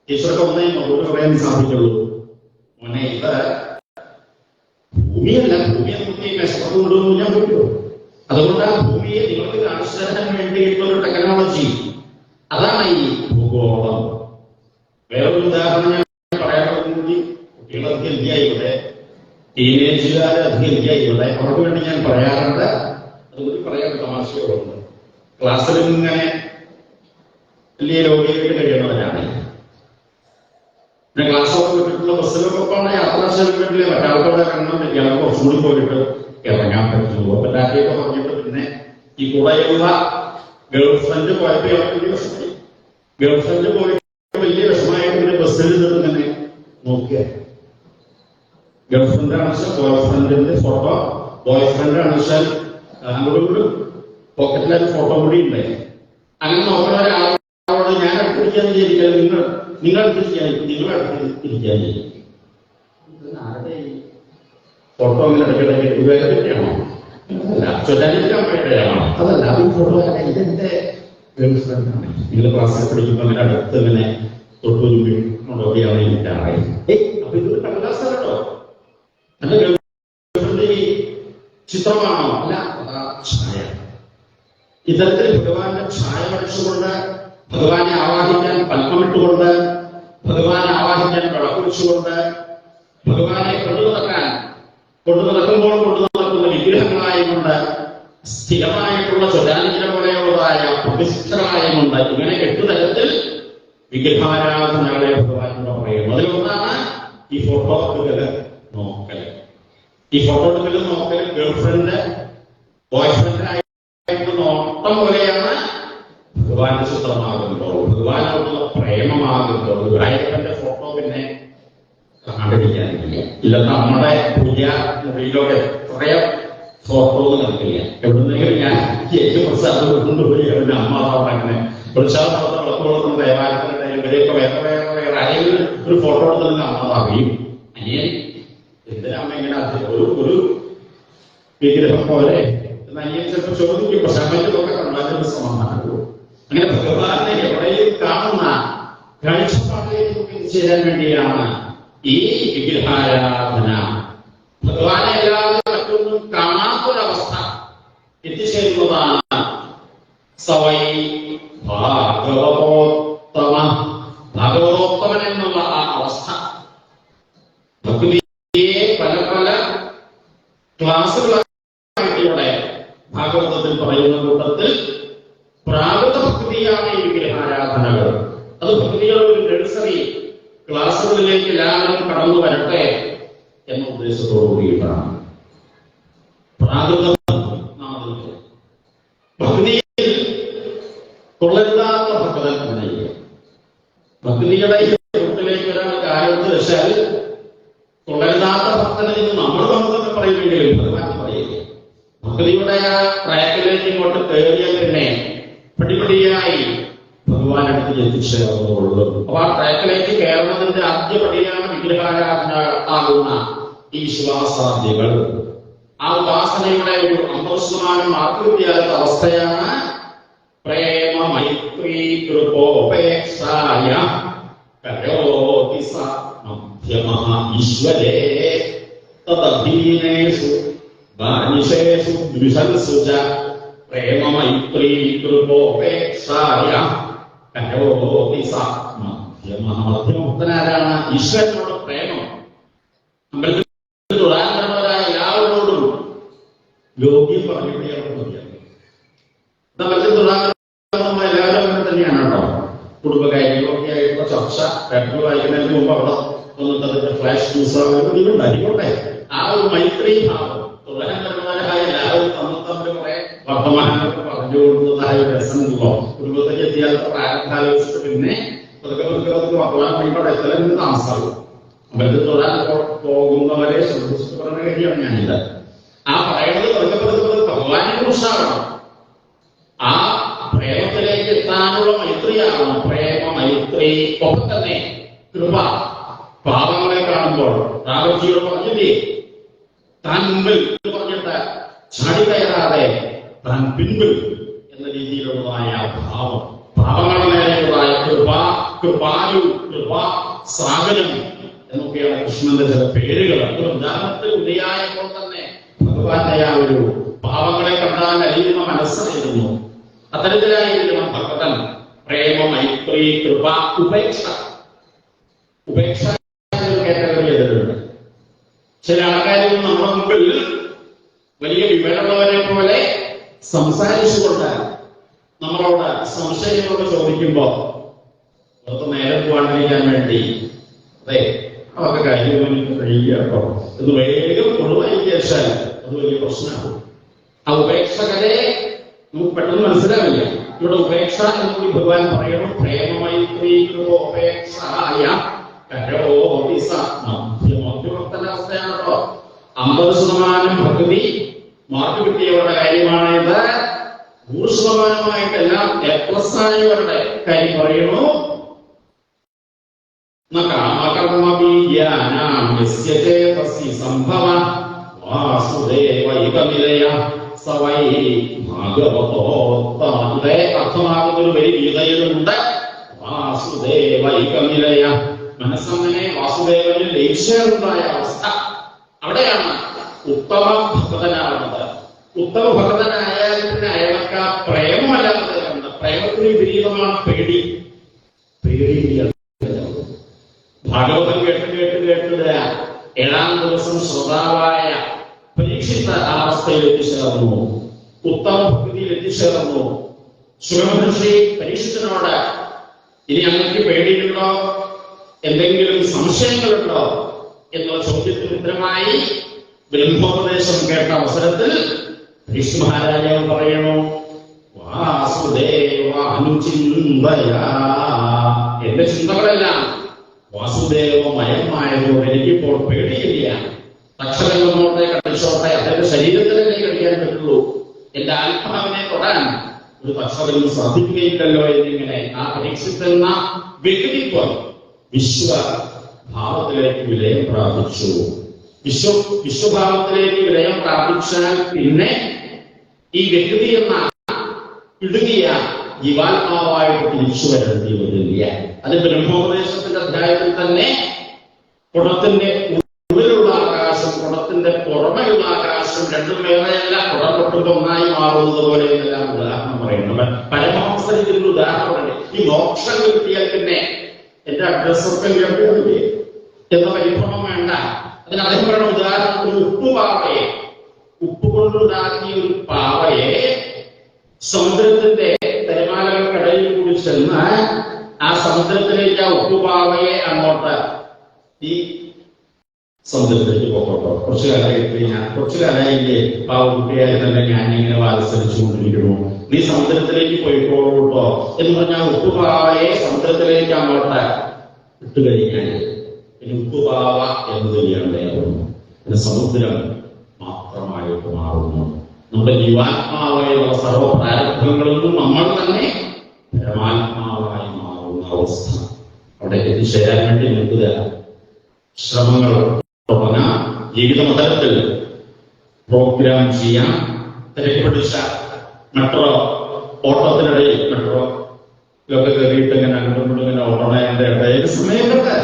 ടീച്ചർക്ക് ഒന്നേ മറുപടി പറയാൻ സാധിക്കുള്ളൂ. മോനെ, ഇത് ഭൂമിയല്ല. ഭൂമിയെ കുട്ടി മെച്ചപ്പെട്ടു കൊണ്ടുവന്നു ഞാൻ പോയിട്ടു. അതുകൊണ്ട് ആ ഭൂമിയെ നിങ്ങൾക്ക് കാണിച്ചു തരാൻ വേണ്ടിയിട്ടുള്ളൊരു ടെക്നോളജി, അതാണ് ഈ ഭൂഗോളം. വേറൊരു ഉദാഹരണം ഞാൻ പറയാറുണ്ടെങ്കിൽ കുട്ടികളധികം ഇവിടെ ടീനേജുകാരെ അധികം ഇവിടെ അവർക്ക് വേണ്ടി ഞാൻ പറയാറുണ്ട്. അതുകൊണ്ട് പറയാൻ തമാശകളുണ്ട്. ക്ലാസ്സിൽ ഇങ്ങനെ വലിയ രോഗിയായിട്ട് കഴിയുന്നവരാണ്. പിന്നെ ക്ലാസ്സൊക്കെ വിട്ടിട്ടുള്ള ബസ്സിലൊക്കെ പോകണ യാത്രാ ചെയ്തിട്ടില്ലേ മറ്റാൾക്കവിടെ കണ്ണം ഇയാൾക്ക് കുറച്ചുകൂടി പോയിട്ട് ഇറങ്ങാൻ പറ്റുള്ളൂ. അപ്പൊ രാത്രിയൊക്കെ പറഞ്ഞിട്ട് പിന്നെ ഈ കൂടെയുള്ള ഗേൾഫ്രണ്ട് പോയപ്പോ വലിയ വിഷമായി. ഗേൾഫ്രണ്ട് പോയിട്ട് വലിയ വിഷമായിട്ട് പിന്നെ ബസ്സിൽ നിന്നിട്ട് ഇങ്ങനെ നോക്കിയ ഗേൾഫ്രണ്ട് ആണെച്ചാൽ ബോയ്ഫ്രണ്ടിന്റെ ഫോട്ടോ, ബോയ്ഫ്രണ്ട് ആണെച്ചാൽ അങ്ങോട്ട് പോക്കറ്റിലൊരു ഫോട്ടോ കൂടി ഉണ്ടായി. അങ്ങനെ നോക്കുന്ന ഒരാളോട് ഞാൻ അടുത്തിരിക്കാൻ വിചാരിക്കാൻ നിങ്ങൾ അടുത്തിരിക്കാൻ ഫോട്ടോ അങ്ങനെ ഇടയ്ക്കിടയ്ക്ക് ഇതുവരെയാണോ? അല്ല, ചൊല്ലാനിരിക്കാണോ? അതല്ല, അത് ഫോട്ടോ അല്ല, ഇതെന്റെ ഗേൾഫ്രണ്ടാണ്. നിങ്ങൾ ക്ലാസ്സിൽ പഠിക്കുമ്പോൾ അങ്ങനെ അടുത്ത് ഇങ്ങനെ തൊട്ടുകൊണ്ടിയാണ് എനിക്കാണ്. അപ്പൊ ഇതൊരു കടലാസല്ലോ, എന്റെ ഗേൾഫ്രണ്ട് ഈ ചിത്രമാണോ? അല്ല, ഛായ. ഇത്തരത്തിൽ ഭഗവാന്റെ ഛായ പഠിച്ചുകൊണ്ട്, ഭഗവാനെ ആവാഹിക്കാൻ പത്മമിട്ടുകൊണ്ട്, ഭഗവാനെ ആവാഹിക്കാൻ വിളക്കുറിച്ചുകൊണ്ട്, ഭഗവാനെ കൊണ്ടു നടക്കുന്ന വിഗ്രഹങ്ങളായുകൊണ്ട്, സ്ഥിരമായിട്ടുള്ള ചൊല്ലാനിര പോലെയുള്ളതായ പ്രതിഷ്ഠകളായുകൊണ്ട്, ഇങ്ങനെ 8 തരത്തിൽ വിഗ്രഹാരാധനകളെ ഭഗവാനോട് പറയുന്നു. അതിലൊന്നാണ് ഈ ഫോട്ടോ എടുക്കല്, നോക്കല്. ഈ ഫോട്ടോ എടുക്കലും നോക്കലും ഗേൾഫ്രണ്ട് ബോയ്ഫ്രണ്ടായിട്ട് നോട്ടം പോലെയാണ് ഭഗവാന്റെ ചിത്രമാകുമ്പോൾ, ഭഗവാനോടുള്ള പ്രേമമാകുമ്പോൾ. ഗുരുവായൂരപ്പന്റെ ഫോട്ടോ പിന്നെ കണ്ടിരിക്കാനില്ല. ഇല്ല, നമ്മുടെ പൂജ മുറിയിലൊക്കെ കുറെ ഫോട്ടോ നൽകില്ല. എവിടുന്നെങ്കിലും ഞാൻ ചേച്ചി പ്രസാദം കൊണ്ടുപോയി അവരുടെ അമ്മ അങ്ങനെ പ്രസാദം വിളക്കുകൊടുക്കുന്ന ദേവാലയത്തിന്റെ ഇവരെയൊക്കെ വേറെ ആരെങ്കിലും ഒരു ഫോട്ടോ എടുത്തതിന് അമ്മ അറിയും. അനിയൻ എന്തിനാ അമ്മ ഇങ്ങനെ ഒരു വിഗ്രഹം പോലെ അനിയൻ ചിലപ്പോൾ ചോദിക്കും. പക്ഷെ അമ്മയ്ക്കൊക്കെ കണ്ടാലും സമാധാനമോ. അങ്ങനെ ഭഗവാനെ എവിടെയും കാണുന്ന കാഴ്ചപ്പാടിലേക്ക് ചേരാൻ വേണ്ടിയാണ് ഈ വിഗ്രഹാരാധന. ഭഗവാനെ അല്ലാതെ മറ്റൊന്നും കാണാത്തൊരവസ്ഥ എത്തിച്ചേരുന്നതാണ് സവൈ ഭാഗവതോത്തമ, ഭാഗവതോത്തമൻ എന്നുള്ള ആ അവസ്ഥ. ഭക്തിയെ പല പല ക്ലാസുകളായിട്ടിവിടെ ഭാഗവതത്തിൽ പറയുന്ന കൂട്ടത്തിൽ പ്രാകൃത ഭക്തിയാണ് ഈ വിഗ്രഹാരാധനകൾ. അത് ഭക്തിയുടെ ഒരു നഴ്സറി ക്ലാസുകളിലേക്ക് എല്ലാവരും കടന്നു വരട്ടെ എന്ന ഉദ്ദേശത്തോടു കൂടിയിട്ടാണ് പ്രാകൃത ഭക്തിയിൽ കൊള്ളരുതാത്ത ഭക്തൻ എന്നല്ല. ഭക്തിയുടെ കൂട്ടിലേക്ക് ഒരാൾ കാര്യമെന്ന് വെച്ചാൽ കൊള്ളരുതാത്ത ഭക്തനെ നമ്മൾ തന്നെ പറയുമെങ്കിലും ഭഗവാൻ പറയില്ല. ഭക്തിയുടെ ആ ട്രാക്കിലേക്ക് ഇങ്ങോട്ട് കയറിയാൽ പിന്നെ പടിപടിയായി ഭഗവാനടുത്ത് എത്തിച്ചേർന്നുള്ളൂ. അപ്പൊ ആ ട്രാക്കിലേക്ക് കയറുന്നതിന്റെ ആദ്യപടിയാണ് വിഗ്രഹാരാധന ആകുന്ന ഈ വിശ്വാസാദ്യകൾ. ആ ഉപാസനയുടെ ഒരു 50% മാർക്കില്ലാത്ത അവസ്ഥയാണ് പ്രേമ മൈത്രി കൃപോപേക്ഷായ കരോതി സ മധ്യമഃ ഈശ്വരേ തദധീനേഷു ബാനിഷേഷു ദ്വിഷൽസു ച പ്രേമ മൈത്രി കൃപോപേക്ഷായ കരോതി സ മധ്യമഃ. മധ്യമഭക്തനാരാണ്? ഈശ്വരനോട് പ്രേമം. അമ്പലത്തിൽ തൊഴാൻ വരുന്നവരായ എല്ലാവരോടും യോഗ്യം പറഞ്ഞിട്ട് അമ്പലത്തിൽ തൊഴാൻ എല്ലാവരും അങ്ങനെ തന്നെയാണ് കേട്ടോ. കുടുംബകാര്യങ്ങളൊക്കെ ആയിട്ടുള്ള ചർച്ച പേപ്പർ വായിക്കുന്നതിന് മുമ്പ് അവിടെ ഒന്നിട്ടതിന്റെ ഫ്ലാഷ് ന്യൂസ് ഉണ്ടായിക്കോട്ടെ. ആ ഒരു മൈത്രി ഭാവം തൊഴാൻ വരുന്നവരായ എല്ലാവരും തമ്മിൽ കുറെ വർത്തമാനങ്ങളൊക്കെ പറഞ്ഞു കൊടുക്കുന്നതായ ഒരു രസമുണ്ടല്ലോ. കുടുംബത്തേക്ക് എത്തിയാൽ പ്രാരംഭാലോചിച്ചിട്ട് പിന്നെ വർത്തമാനം കഴിയുമ്പോൾ എത്ര താമസമാകും. അമ്പലത്തിൽ തൊഴാൻ പോകുന്നവരെ ശ്രദ്ധിച്ചിട്ട് പറയുന്ന കാര്യമാണ് ഞാനില്ല. ആ പറയുന്നത് ഭഗവാനെ കുറിച്ചാകണം. ആ പ്രേമത്തിലേക്ക് എത്താനുള്ള മൈത്രിയാകണം. പ്രേമ മൈത്രി ഒപ്പം തന്നെ കൃപ. പാപങ്ങളെ കാണുമ്പോൾ രാഘവജിയോട് പറഞ്ഞില്ലേ, താൻ മുമ്പിൽ പറഞ്ഞിട്ട് ചാടി കയറാതെ താൻ പിൻപിൽ എന്ന രീതിയിലുള്ളതായ ഭാവം. പാപങ്ങളുടെ നേരെയുള്ളതായ കൃപാലു, കൃപാ സാഗരം എന്നൊക്കെയാണ് കൃഷ്ണന്റെ ചില പേരുകൾ. അത് ഉദാഹരണത്തിൽ ഉദയായപ്പോൾ തന്നെ ഭഗവാന്റെ ആ ഒരു പാവങ്ങളെ കണ്ടാൽ അറിയുന്ന മനസ്സായിരുന്നു. അത്തരത്തിലായിരിക്കണം ഭഗവതൻ. പ്രേമ മൈത്രി കൃപ ഉപേക്ഷ. ഉപേക്ഷ കാറ്റഗറി എതിരുണ്ട്. ചില ആൾക്കാരിൽ നമ്മുടെ മുമ്പിൽ വലിയ വിവരമുള്ളവരെ പോലെ സംസാരിച്ചുകൊണ്ട് നമ്മളോട് സംശയങ്ങളോട് ചോദിക്കുമ്പോ അതൊക്കെ നേരെ പോകാണ്ടിരിക്കാൻ വേണ്ടി അതെ അതൊക്കെ കാര്യം കഴിയുകയോ എന്ന് വേഗം ഒഴിവായി വെച്ചാൽ അത് വലിയ പ്രശ്നമാണ്. ആ ഉപേക്ഷകരെ നമുക്ക് പെട്ടെന്ന് മനസ്സിലാവില്ല. ഇവിടെ ഉപേക്ഷ എന്നുകൂടി ഭഗവാൻ പറയണം. പ്രേമമൈത്രീകൃതോപേക്ഷായ മധ്യമവർത്തനാവസ്ഥയാണ് കേട്ടോ. 50% ഭക്തി മാർക്ക് കിട്ടിയവരുടെ കാര്യമാണിത്. 100%എല്ലാം A+ ആയവരുടെ കാര്യം പറയണു. സംഭവ വാസുദേവൈകമിലയ സവൈ ഭാഗവതോത്തമേ അർത്ഥമാകുന്നൊരു വലിയ ഗീതയിലുണ്ട്. വാസുദേവൈകമിലയ മനസ്സങ്ങനെ വാസുദേവനിൽ ലയിച്ചുണ്ടായ അവസ്ഥ. അവിടെയാണ് ഉത്തമ ഭക്തനാവുന്നത്. ഉത്തമ ഭക്തനായാൽ പിന്നെ അയാൾക്ക് പ്രേമമല്ലാതെ പ്രേമത്തിന് വിപരീതമാണ് പേടി. ഭാഗവതം കേട്ട് 7-ാം ദിവസം ശ്രോതാവായ പരീക്ഷിത അവസ്ഥയിൽ എത്തിച്ചേർന്നു. ഉത്തമ ഭക്തിയിൽ എത്തിച്ചേർന്നു. ശുഗമഹർഷി പരീക്ഷിതനോട് ഇനി അങ്ങക്ക് പേടിയുണ്ടോ, എന്തെങ്കിലും സംശയങ്ങളുണ്ടോ എന്നുള്ള ചോദ്യത്തിന് ഉത്തരമായി ബ്രഹ്മോപദേശം കേട്ട അവസരത്തിൽ പരീക്ഷ മഹാരാജാവ് പറയണു, വാസുദേവ അനുചിന്തയ, എന്റെ ചിന്തകളെല്ലാം വാസുദേവമയമായതുകൊണ്ട് എനിക്കിപ്പോൾ പേടിയില്ല. അക്ഷരങ്ങളോട്ടെ കടിച്ചോട്ടെ, അദ്ദേഹത്തെ ശരീരത്തിലേക്ക് കഴിക്കാൻ പറ്റുള്ളൂ, എന്റെ ആത്മാവിനെ തൊടാൻ ഒരു പക്ഷവും സാധിക്കുകയില്ലല്ലോ എന്നിങ്ങനെ ആ പരീക്ഷിക്കുന്ന വ്യക്തിത്വം വിശ്വഭാവത്തിലേക്ക് വിലയം പ്രാപിച്ചു. വിശ്വഭാവത്തിലേക്ക് വിലയം പ്രാപിച്ചാൽ പിന്നെ ഈ വ്യക്തി എന്ന ഇടുങ്ങിയ ജീവാത്മാവായിട്ട് തിരിച്ചു വരേണ്ടി വരില്ല. അത് ബ്രഹ്മോപദേശത്തിന്റെ അധ്യായത്തിൽ തന്നെ കുടത്തിന്റെ ഉള്ളിലുള്ള ആകാശം, കുടത്തിന്റെ പുറമെയുള്ള ആകാശം രണ്ടും വേറെയല്ല, കുടം പൊട്ടുമ്പോൾ ഒന്നായി മാറുന്നത് പോലെ എന്നെല്ലാം ഉദാഹരണം പറയുന്നത്. പരമഹംസൻ ഇതിന്റെ ഉദാഹരണമാണ്. ഈ മോക്ഷം കിട്ടിയാൽ പിന്നെ എന്റെ അഡ്രസ്സൊക്കെ കേൾക്കുന്നില്ലേ എന്ന പരിഭ്രമം വേണ്ട. അതിന് അദ്ദേഹം പറയുന്ന ഉദാഹരണത്തിന് ഉപ്പുപാവയെ, ഉപ്പ് കൊണ്ടുണ്ടാക്കിയ ഒരു പാവയെ സമുദ്രത്തിന്റെ തിരമാലകൾക്കിടയിൽ കൂടി ചെന്ന് ആ സമുദ്രത്തിലേക്ക് ആ ഉപ്പുപാവയെ അങ്ങോട്ട് ഈ സമുദ്രത്തിലേക്ക് പോകട്ടോ. കുറച്ചു കാലമായില്ലേ പാവ കുട്ടിയായി തന്നെ ഞാനിങ്ങനെ വാത്സരിച്ചുകൊണ്ടിരിക്കുന്നു, നീ സമുദ്രത്തിലേക്ക് പോയിക്കോളൂ കേട്ടോ എന്ന് പറഞ്ഞാൽ ഉപ്പുപാവയെ സമുദ്രത്തിലേക്ക് അങ്ങോട്ട് ഇട്ടുകഴിഞ്ഞാൽ പിന്നെ ഉപ്പുപാവ എന്നത് ചെയ്യാണ്ടായിരുന്നു, പിന്നെ സമുദ്രം മാത്രമായിട്ട് മാറുന്നു. നമ്മുടെ ജീവാത്മാവായുള്ള സർവ്വ പ്രാരബ്ധങ്ങളൊന്നും നമ്മൾ തന്നെ പരമാത്മാവായി മാറുന്ന അവസ്ഥ. അവിടെ എത്തിച്ചേരാൻ വേണ്ടി നിൽക്കുക ശ്രമങ്ങൾ തുടങ്ങാം. ജീവിതമതലത്തിൽ പ്രോഗ്രാം ചെയ്യാം. തിരക്കുപിടിച്ച മെട്രോ ഓട്ടത്തിനിടയിൽ മെട്രോയിലൊക്കെ കയറിയിട്ട് ഇങ്ങനെ അങ്ങോട്ടും ഇങ്ങനെ ഓടണതിന്റെ ഇടയിൽ സമയമുണ്ട്.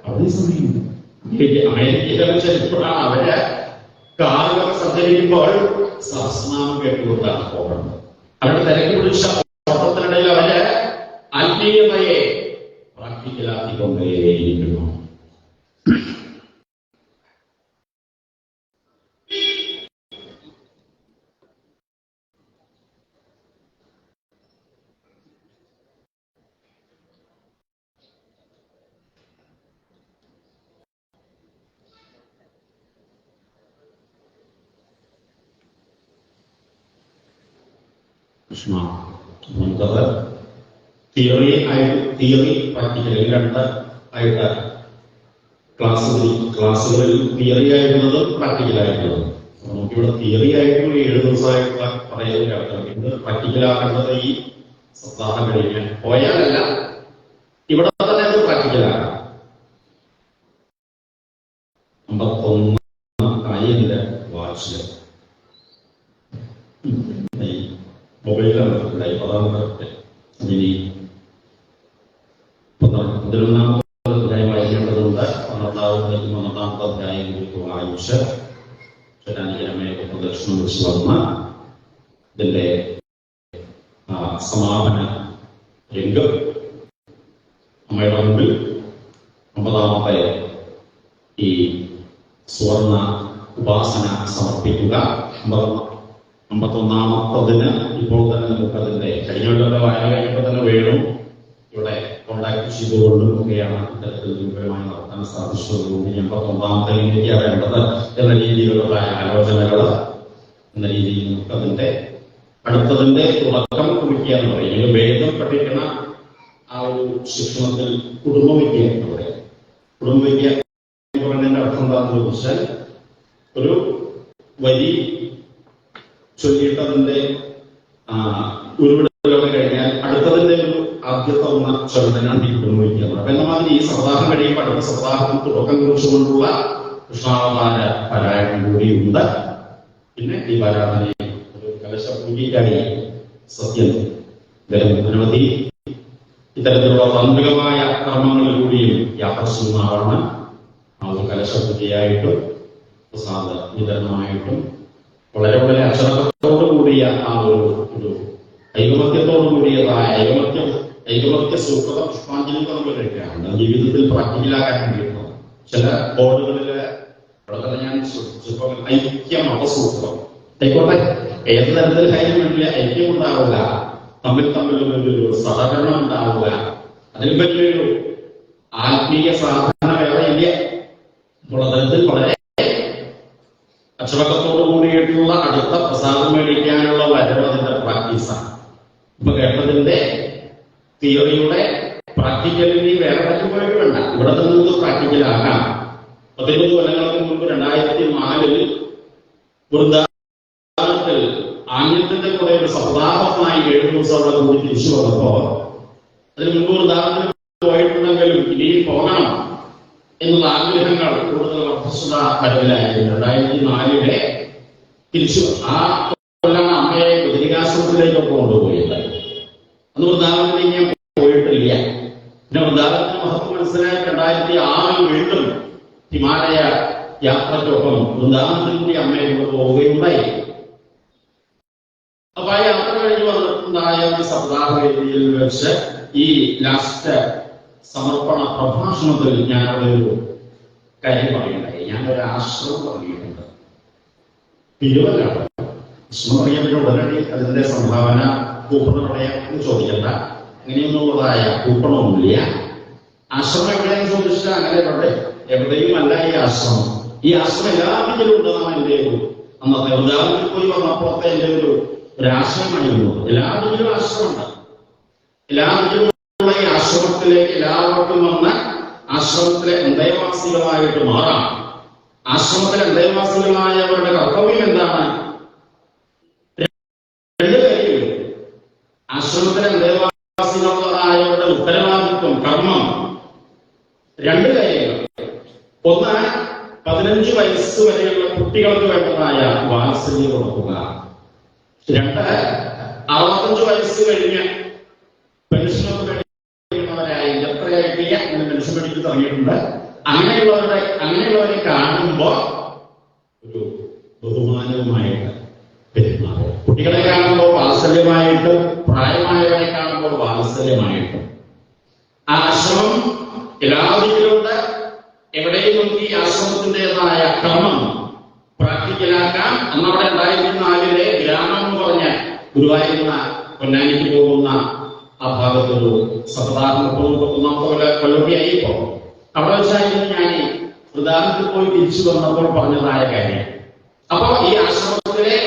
അവിടെ സമയമുണ്ട്. അമേരിക്കയിലൊക്കെ ശരിപ്പോഴാണ് അവര് കാറുകളൊക്കെ സഞ്ചരിക്കുമ്പോൾ സഹസ്രനാമം കേട്ടുകൊണ്ടാണ് പോകുന്നത്. അവരുടെ തിരക്ക് പിടിച്ച ഓട്ടത്തിനിടയിൽ അവര് ആത്മീയതയെ പ്രാക്ടിക്കലാക്കിക്കൊണ്ടേയിരിക്കുന്നു. നമുക്കത് തിയറി പ്രാക്ടിക്കൽ 2 ആയിട്ട് ക്ലാസ്സുകളിൽ തിയറി ആയിരുന്നത് പ്രാക്ടിക്കലായിട്ടുള്ളത്. നമുക്കിവിടെ തിയറി ആയിട്ടുള്ള 7 ദിവസമായിട്ടുള്ള പറയുന്ന ആൾക്കാർ ഇത് പ്രാക്ടിക്കലാക്കേണ്ടത് ഈ സപ്താഹം കഴിഞ്ഞാൽ പോയാലല്ല, ഇവിടെ തന്നെ അത് പ്രാക്ടിക്കലാക്കാം. 51 വാച്ചില് മൊബൈലാണ് ഇനി 11-ാമത്തെ അധ്യായം വായിക്കേണ്ടതുണ്ട്. 12-ാമത്തെ അധ്യായം വായിച്ച് ശരാനികരമയൊക്കെ പ്രദക്ഷിണം വെച്ച് വന്ന ഇതിന്റെ സമാപന രംഗം അമ്മയുടെ മുമ്പിൽ 50-ാമത്തെ ഈ സുവർണ ഉപാസന സമർപ്പിക്കുക. 51-ാമത്തതിന് ഇപ്പോൾ തന്നെ നമുക്കതിന്റെ കഴിഞ്ഞ വായന കഴിയുമ്പോൾ തന്നെ വേണം ഇവിടെ കോണ്ടാക്ട് ചെയ്തുകൊണ്ടും ഒക്കെയാണ് ഇത്തരത്തിൽ വിപുലമായി നടത്താൻ സാധിച്ചതുകൊണ്ട് 51-ാമത്തേക്ക് വേണ്ടത് എന്ന രീതിയിലുള്ള ആലോചനകൾ എന്ന രീതിയിൽ നമുക്കതിന്റെ അടുത്തതിന്റെ തുടക്കം കുറിക്കുക. വിദ്യ എന്ന് പറയും. വേദം പഠിക്കുന്ന ആ ഒരു ശിക്ഷണത്തിൽ കുടുംബവിദ്യ എന്ന് പറയും. കുടുംബവിദ്യ എന്ന് പറയുന്നതിന്റെ അർത്ഥം എന്താണെന്ന് ചോദിച്ചാൽ, ഒരു വരി ചൊല്ലിയിട്ടതിന്റെ ഉരുവിടലൊക്കെ കഴിഞ്ഞാൽ അടുത്തതിന്റെ ഒരു ആദ്യത്തെ ഒന്ന് ചൊല്ലനാണ് ഈ കുടുംബവിദ്യ. അപ്പൊ എന്ന മാതിരി ഈ സപ്താഹം കഴിയുമ്പോൾ അടുത്ത സപ്താഹം തുടക്കം കുറിച്ചുകൊണ്ടുള്ള കൃഷ്ണാവതാര പാരായണം കൂടിയുണ്ട്. പിന്നെ ഈ ആരാധനയെ ഒരു കലശപൂജയ്ക്കായി സത്യം അനവധി ഇത്തരത്തിലുള്ള താന്ത്രികമായ കർമ്മങ്ങളിലൂടെയും യാത്ര ചെയ്യുന്ന ആളാണ്. ആ ഒരു കലശപൂജയായിട്ടും പ്രസാദ വിതരണമായിട്ടും വളരെ വളരെ അച്ചടക്കത്തോടു കൂടിയ ആ ഒരു ഐകമത്യത്തോടു കൂടിയതായ ഐകമത്യ സൂക്ത പുഷ്പാഞ്ജലി പദങ്ങളൊക്കെയാണ് ജീവിതത്തിൽ പ്രാക്ടിക്കലാകാൻ വേണ്ടിയിട്ടുള്ളത്. ചില ബോർഡുകളില് അവിടെ ഞാൻ ഐക്യം അപസൂത്രം ആയിക്കോട്ടെ, ഏത് തരത്തിൽ കാര്യം വേണ്ടിയ ഐക്യം ഉണ്ടാവില്ല, തമ്മിലൊരു സഹകരണം ഉണ്ടാവുക, അതിൽ പറ്റിയൊരു ആത്മീയ സാധന വേറെ ഇല്ല. അപ്പോൾ അത്തരത്തിൽ വളരെ അച്ചടക്കത്തോടു കൂടിയിട്ടുള്ള അടുത്ത പ്രസാദം മേടിക്കാനുള്ള വരവ് അതിന്റെ പ്രാക്ടീസാണ്. ഇപ്പൊ കേട്ടതിന്റെ തിയറിയുടെ പ്രാക്ടിക്കലിന് വേറെ പറ്റുമ്പോഴേക്ക് വേണ്ട, ഇവിടെ നിന്ന് പ്രാക്ടിക്കലാക്കാം. 19 കൊല്ലങ്ങൾക്ക് മുമ്പ് 2004 വൃന്ദാവനത്തിൽ ആംഗ്യത്തിന്റെ കുറെ ഒരു സപ്താഹമായി 7 ദിവസം അവിടെ കൂടി തിരിച്ചു വന്നപ്പോ, അതിന് മുമ്പ് വൃന്ദാവനത്തിൽ പോയിട്ടുണ്ടെങ്കിലും ഇനിയും പോകണം എന്നുള്ള ആഗ്രഹങ്ങൾ കൂടുതൽ വർദ്ധിച്ചുള്ള വരവിലായിരുന്നു. 2004 തിരിച്ചു ആ കൊല്ലാണ് അമ്മയെ ബദരികാശ്രമത്തിലേക്കൊക്കെ കൊണ്ടുപോയത്. അന്ന് വൃന്ദാവനത്തിലേക്ക് ഞാൻ പോയിട്ടില്ല. പിന്നെ വൃന്ദാവനത്തിന്റെ മഹത്വം മനസ്സിലായി 2006 വീണ്ടും ഹിമാലയ യാത്രയ്ക്കൊപ്പം വൃന്ദാവനത്തിൽ കൂടി അമ്മയെ കൊണ്ടുപോവുകയുണ്ടായി. അപ്പൊ ആ യാത്ര കഴിഞ്ഞ് വന്നിട്ടുണ്ടായ ഒരു സപ്താഹ വേദിയിൽ വെച്ച് ഈ ലാസ്റ്റ് സമർപ്പണ പ്രഭാഷണത്തിൽ ഞാനവിടെ ഒരു കാര്യം പറയുണ്ടായി. ഞാനൊരു ആശ്രമം പറഞ്ഞിട്ടുണ്ട്. തിരുവല്ലാണ് ആശ്രമം പറയുമ്പോൾ ഉടനടി അതിന്റെ സംഭാവന കൂപ്പൺ പറയാൻ ചോദിക്കണ്ട, അങ്ങനെയൊന്നുള്ളതായ കൂപ്പണമൊന്നുമില്ല. ആശ്രമം എവിടെയെന്ന് ചോദിച്ചാൽ അങ്ങനെ എവിടെയും അല്ല ഈ ആശ്രമം. ഈ ആശ്രമം എല്ലാ വീട്ടിലും ഉണ്ടെന്നാണ് എന്റെ ഒരു അന്നത്തെ ഉദാഹരണത്തിൽ പോയി വന്നപ്പോഴത്തെ എന്റെ ഒരു ആശ്രമമായിരുന്നു. എല്ലാ വീട്ടിലും ആശ്രമമുണ്ട്. എല്ലാ വീട്ടിലും ഈ ആശ്രമത്തിലേക്ക് എല്ലാവർക്കും വന്ന് ആശ്രമത്തിലെ അന്തേവാസികളായിട്ട് മാറാം. ആശ്രമത്തിലെ അന്തേവാസികളായവരുടെ കർത്തവ്യം എന്താണ്? 2 കാര്യങ്ങൾ. ആശ്രമത്തിലെ അന്തേവാസികളായവരുടെ ഉത്തരവാദിത്വം, കർമ്മം 2 കാര്യങ്ങൾ. ഒന്ന്, 15 വയസ്സ് വരെയുള്ള കുട്ടികൾക്ക് വേണ്ടതായ വാത്സല്യം കൊടുക്കുക. 2, 65 വയസ്സ് കഴിഞ്ഞ് പെൻഷനൊക്കെ കഴിയുന്നവരായി എത്രയായിട്ടില്ല അങ്ങനെ പെൻഷൻ മേടിച്ച് തുടങ്ങിയിട്ടുണ്ട്. അങ്ങനെയുള്ളവരെ കാണുമ്പോ ഒരു ബഹുമാനവുമായിട്ട് പെരുമാറും. കുട്ടികളെ കാണുമ്പോൾ വാത്സല്യമായിട്ട്, പ്രായമായവരെ കാണുമ്പോൾ വാത്സല്യമായിട്ട്. ആ ആശ്രമം എല്ലാ വീട്ടിലുണ്ട്. എവിടെയും നമുക്ക് ഈ ആശ്രമത്തിൻ്റെതായ ക്രമം പ്രാക്ടിക്കലാക്കാം. അന്നവിടെ 2004 ഗ്രാമം എന്ന് പറഞ്ഞ ഗുരുവായൂരുന്ന പൊന്നാനിക്ക് പോകുന്ന ആ ഭാഗത്തൊരു സപ്താഹം 31 കൊല്ലൊക്കെയായിപ്പോ അവിടെ വെച്ചായിരുന്നു ഞാൻ വൃന്ദാവനത്തിൽ പോയി തിരിച്ചു വന്നപ്പോൾ പറഞ്ഞതായ കാര്യം. അപ്പൊ ഈ ആശ്രമത്തിലെ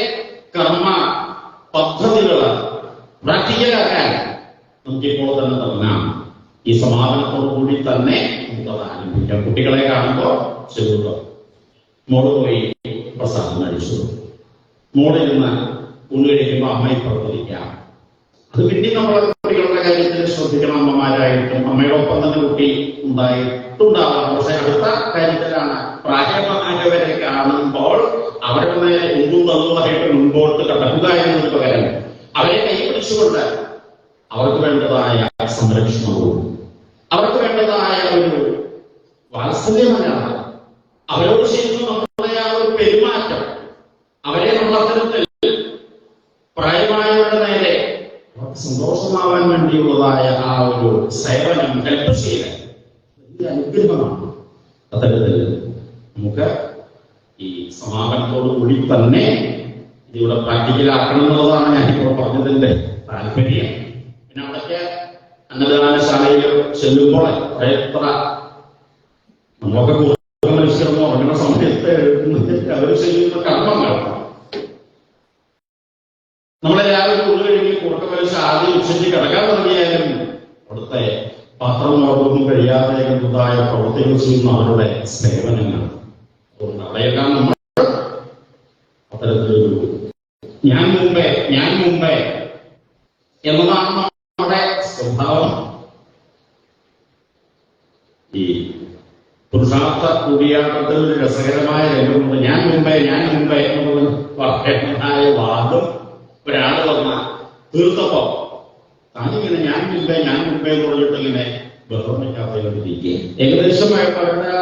കർമ്മ പദ്ധതികൾ പ്രാക്ടിക്കലാക്കാൻ നമുക്കിപ്പോൾ തന്നെ തുടങ്ങാം. ഈ സമാപനത്തോടു കൂടി തന്നെ നമുക്കത് ആരംഭിക്കാം. കുട്ടികളെ കാണുമ്പോൾ ചെറുതോ മോള് പോയി പ്രസാദം കഴിച്ചു, മോളിരുന്ന് ഊണ് കഴിക്കുമ്പോൾ അമ്മയെ പ്രവർത്തിക്കാം. അത് പിന്നെ നമ്മളെ കുട്ടികളുടെ കാര്യത്തിൽ ശ്രദ്ധിക്കണം. അമ്മമാരായിട്ടും അമ്മയോടൊപ്പം തന്നെ കുട്ടി ഉണ്ടായിട്ടുണ്ടാവാം. പക്ഷെ അടുത്ത കാര്യത്തിലാണ് പ്രായമായവരെ കാണുമ്പോൾ അവരുടെ നേരെ ഒന്നും തന്നതായിട്ട് മുൻപോട്ട് കടക്കുക എന്നതിന് പകരം അവരെ കൈപിടിച്ചുകൊണ്ട് അവർക്ക് വേണ്ടതായ സംരക്ഷണവും അവർക്ക് വേണ്ടതായ ഒരു വാത്സല്യമല്ലാണ് അവരോട് ചെയ്യുന്ന നമ്മുടെ ആ ഒരു പെരുമാറ്റം, അവരെ നമ്മൾ അത്തരത്തിൽ പ്രായമായവരുടെ നേരെ സന്തോഷമാവാൻ വേണ്ടിയുള്ളതായ ആ ഒരു സേവനം, ഹെൽപ്പ് ചെയ്യൽ അനുഗ്രഹമാണ്. അത്തരത്തിൽ നമുക്ക് ഈ സമാപനത്തോടു കൂടി തന്നെ ഇതിവിടെ പ്രാക്ടിക്കലാക്കണം എന്നുള്ളതാണ് ഞാനിപ്പോൾ പറഞ്ഞതിന്റെ താല്പര്യം. പിന്നെ അവിടേക്ക് അന്നദാനശാലയിൽ ചെല്ലുമ്പോൾ എത്ര നമ്മളൊക്കെ മനുഷ്യർന്നോ അങ്ങനെ സമയത്ത് അവർ ചെയ്യുന്ന കർമ്മങ്ങൾ നമ്മളെല്ലാവരും ഉള്ളിൽ കുറുക്ക വലിച്ച് ആദ്യം ഓർമ്മ കഴിയാത്തതായ പ്രവർത്തികൾ ചെയ്യുന്ന അവരുടെ സേവനങ്ങൾ. അതുകൊണ്ട് അവിടെയെല്ലാം നമ്മൾ അത്തരത്തിലൊരു ഞാൻ മുമ്പേ എന്നതാണ് നമ്മുടെ സ്വഭാവം. ഈ പുരുഷാർത്ഥ കൂടിയാട്ടത്തിൽ ഒരു രസകരമായ രംഗമുണ്ട്. ഞാൻ മുമ്പേ എന്നുള്ളത് പറയുന്നതായ വാദം ഒരാൾ വന്ന തീർത്തപ്പോ താനിങ്ങനെ ഞാൻ മുമ്പേ എന്ന് പറഞ്ഞിട്ട് ഇങ്ങനെ ബഹളം വയ്ക്കാത്തതിരിക്കുക. ഏകദേശം അവരുടെ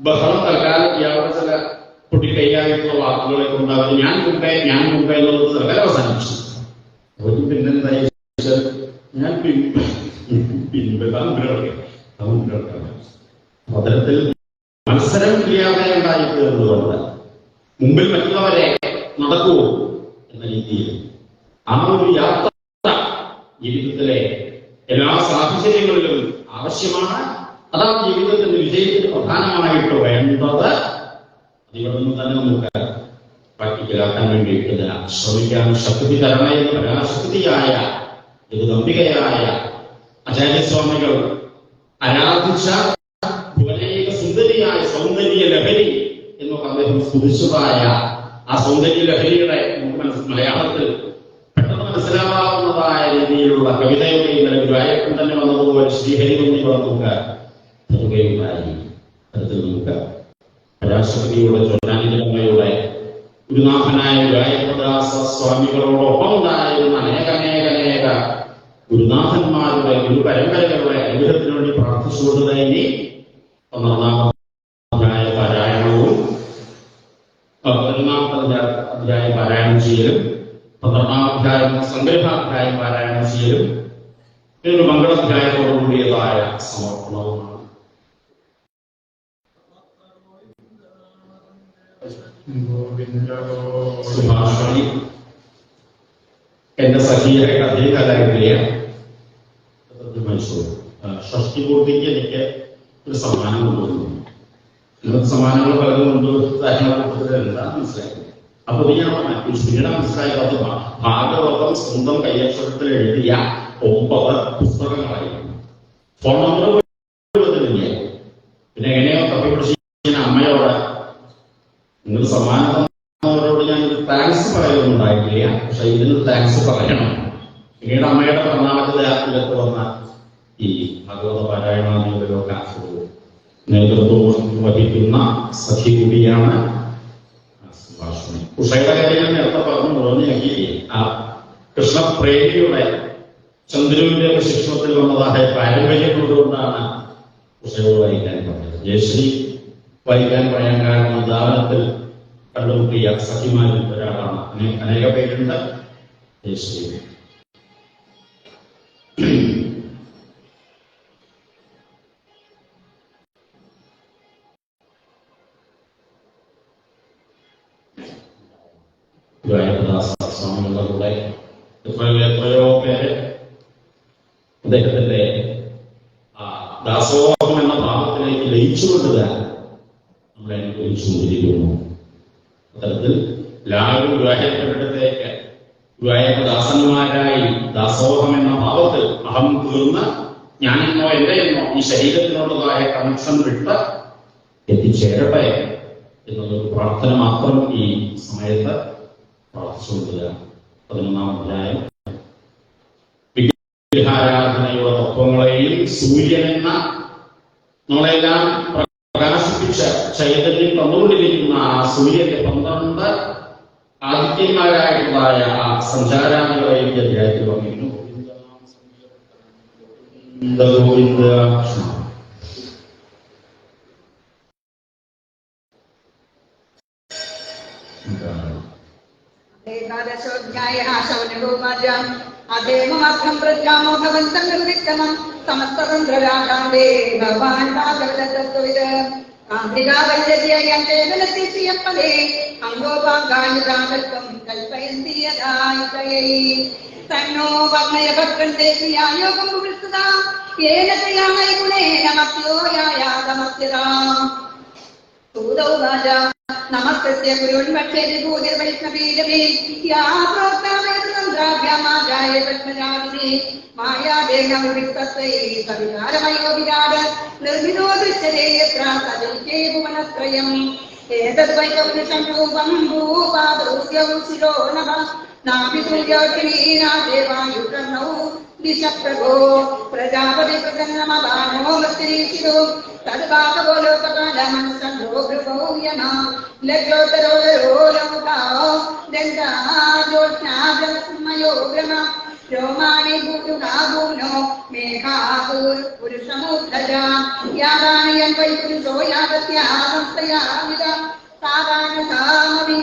ബഹളം തൽക്കാലം ഇയാളുടെ ചില പൊട്ടിക്കൈയായിട്ടുള്ള വാക്കുകളെ കൊണ്ട് അവർ ഞാൻ മുമ്പേ എന്നുള്ളത് തൽക്കാലം അവസാനിച്ചു. അവർക്ക് പിന്നെന്താ ഞാൻ പിൻപ് അത്തരത്തിൽ മത്സരം ചെയ്യാതെ ഉണ്ടായിത്തീർന്നതുകൊണ്ട് മുമ്പിൽ മറ്റുള്ളവരെ നടക്കുമോ എന്ന രീതിയിൽ ആ ഒരു യാത്ര ജീവിതത്തിലെ എല്ലാ സാഹചര്യങ്ങളിലും ആവശ്യമാണ്. അതാ ജീവിതത്തിന്റെ വിജയത്തിന് പ്രധാനമായിട്ട് വേണ്ടത്. ഇവിടെ നിന്ന് തന്നെ നമുക്ക് പ്രാക്ടിക്കലാക്കാൻ വേണ്ടിയിട്ട് ശ്രമിക്കാൻ ശക്തി തരണേ പരാശക്തിയായ ജഗദംബികയായ ആചാര്യസ്വാമികൾ ആരാധിച്ച ഭുവനൈക സുന്ദരിയായ സൗന്ദര്യ ലഹരി എന്നൊക്കെ അദ്ദേഹം സ്തുതിച്ചതായ ആ സൗന്ദര്യ ലഹരിയുടെ മലയാളത്തിൽ പെട്ടെന്ന് മനസ്സിലാവാവുന്നതായ രീതിയിലുള്ള കവിതയുടെ ഗുരുവായൂരപ്പൻ തന്നെ വന്നതുപോലെ ശ്രീഹരി എന്നിവർ നമുക്ക് തരുകയുണ്ടായി. അത്തരത്തിൽ നമുക്ക് പരാശക്തിയുടെ ചോറ്റാനിലമ്മയുടെ ഗുരുനാഥനായ ഗുരുവായൂരപ്പദാസ സ്വാമികളോടൊപ്പം ഉണ്ടായിരുന്ന അനേക ഗുരുനാഥന്മാരുടെ ഗുരുപരമ്പരകളുടെ അനുഗ്രഹത്തിന് വേണ്ടി പ്രാർത്ഥിച്ചുകൊണ്ട് തന്നെ 12-ാമത്തെ അധ്യായ പാരായണവും 11-ാമത്തെ അധ്യായം പാരായണം ചെയ്യലും 12-ാം അധ്യായം സംഗ്രഹാധ്യായം പാരായണം ചെയ്യലും ഒരു മംഗളാധ്യായത്തോടുകൂടിയതായ സമർപ്പണവുമാണ്. സുഭാഷണി എന്റെ സഖിയായ കഥയിലായിട്ടില്ല. മൈസൂർ ഷഷ്ടി പൂർത്തിക്ക് എനിക്ക് ഒരു സമ്മാനം കൊണ്ടുവന്നു. ഇന്നത്തെ സമ്മാനങ്ങൾ പലതും എന്താ മനസ്സിലാക്കി. അപ്പൊ ഞാൻ പിന്നീട് മനസ്സിലായത് ഭാഗവതം സ്വന്തം കയ്യക്ഷരത്തിൽ എഴുതിയ 9 പുസ്തകങ്ങളായിരുന്നു. ഫോൺ നമ്പർ കൊടുത്തില്ല. പിന്നെ എങ്ങനെയോ തപ്പിപ്പിടിച്ച് അമ്മയോട് നിങ്ങൾ സമ്മാനം തന്നവരോട് ഞാൻ താങ്ക്സ് പറയുന്നുണ്ടായിട്ടില്ല, പക്ഷെ ഇതിന് താങ്ക്സ് പറയണം. പിന്നീട് അമ്മയുടെ പ്രണാമത്തിലേക്ക് വന്ന ഈ ഭാഗവത പാരായണാദികളിലൊക്കെ നേതൃത്വം വഹിക്കുന്ന സഖി കൂടിയാണ് സുഭാഷിണി. ഉഷയുടെ കാര്യം നേരത്തെ പറഞ്ഞു മുഴുവനാക്കി. ആ കൃഷ്ണപ്രേമിയുടെ ചന്ദ്രുവിന്റെ ശിക്ഷണത്തിൽ വന്നതായ പാരമ്പര്യം കൊണ്ടുകൊണ്ടാണ് ഉഷയോട് വായിക്കാൻ പറഞ്ഞത്. ജയശ്രീ വായിക്കാൻ പറയാൻ കാരണം ഉദാഹരണത്തിൽ കണ്ടുമുട്ടിയ സഖിമാരിൽ ഒരാളാണ്. അനേക പേരുണ്ട്. ജയശ്രീ സ്വാമികളുടെ കൂടെ എത്രയോ പേര് അദ്ദേഹത്തിന്റെ ദാസോഹം എന്ന ഭാവത്തിലേക്ക് ലയിച്ചുകൊണ്ടുവരാൻ നമ്മളെ അനുഭവിച്ചുകൊണ്ടിരിക്കുന്നു. അത്തരത്തിൽ എല്ലാവരും ഗുരുവായൂരപ്പനിടത്തേക്ക് ഗുരുവായൂരപ്പദാസന്മാരായി ദാസോഹം എന്ന ഭാവത്തിൽ അഹം തീർന്ന് ഞാനെന്നോ എന്റെയെന്നോ ഈ ശരീരത്തിനുള്ളതായ കണക്ഷൻ വിട്ട് എത്തിച്ചേരട്ടെ എന്നുള്ളൊരു പ്രാർത്ഥന മാത്രം ഈ സമയത്ത് പ്രാർത്ഥിച്ചുകൊണ്ടിരിക്കുക. 11-ാം അധ്യായം വിഗ്രഹാരാധനയുടെ തത്വങ്ങളെയും സൂര്യനെന്ന നമ്മളെല്ലാം പ്രകാശിപ്പിച്ച ചൈതന്യം തന്നുകൊണ്ടിരിക്കുന്ന ആ സൂര്യന്റെ 12 ആദിത്യന്മാരായിട്ടുള്ളതായ ആ സഞ്ചാരാദികളെയും അധ്യായത്തിൽ വന്നിരുന്നു. ഗോവിന്ദ അദേവമാത്രം പ്രജാമോ ഭവന്തം നിർവിക്രമം സമസ്തതന്ത്രരാകാണ്ടേ ഭഗവാൻ ഭാഗവതത്വവിത് കാന്തികാവല്യതയന്തേവനത്തിയപ്പതേ അംഗോപാങ്കാനുരാഗൽപ്പം കൽപ്പയന്തി യഥായുതയൈ തന്നോ വർണ്ണയ ഭക്തന്റെ ക്രിയായോഗം പുകഴ്ത്തുതാം ഏന ക്രിയാമൈ ഗുണേന മത്യോയായാതമത്യതാം सूदौवाच नमस्तस्य गुरुन्वक्षेति भूतिर्वैष्णवीरवे या प्रोक्तामेतन्द्राभ्यामाजाय पद्मजादिने मायादेन विविक्तस्यै सविकारमयो विराड निर्मितो दृश्यते यत्र तदैके भुवनत्रयम् एतद्वैकपुरुषं रूपं भूपादौस्य शिरो नभः नाभितुल्योऽग्नीनादेवायुकर्णौ दिशप्रभो प्रजापतिप्रसन्नमदानो मत्तिरीशिरो तद्वाकबोलोपकालमनसन्धो भृगौ यमा लज्जोत्तरो लौकाओ दन्ताज्योत्स्नाभ्रमयो भ्रम रोमाणि भूतुनाभूनो मेघापुरुषमुद्धजा यादानयन् वै पुरुषो यावत्या संस्थया विदा सादानसामवि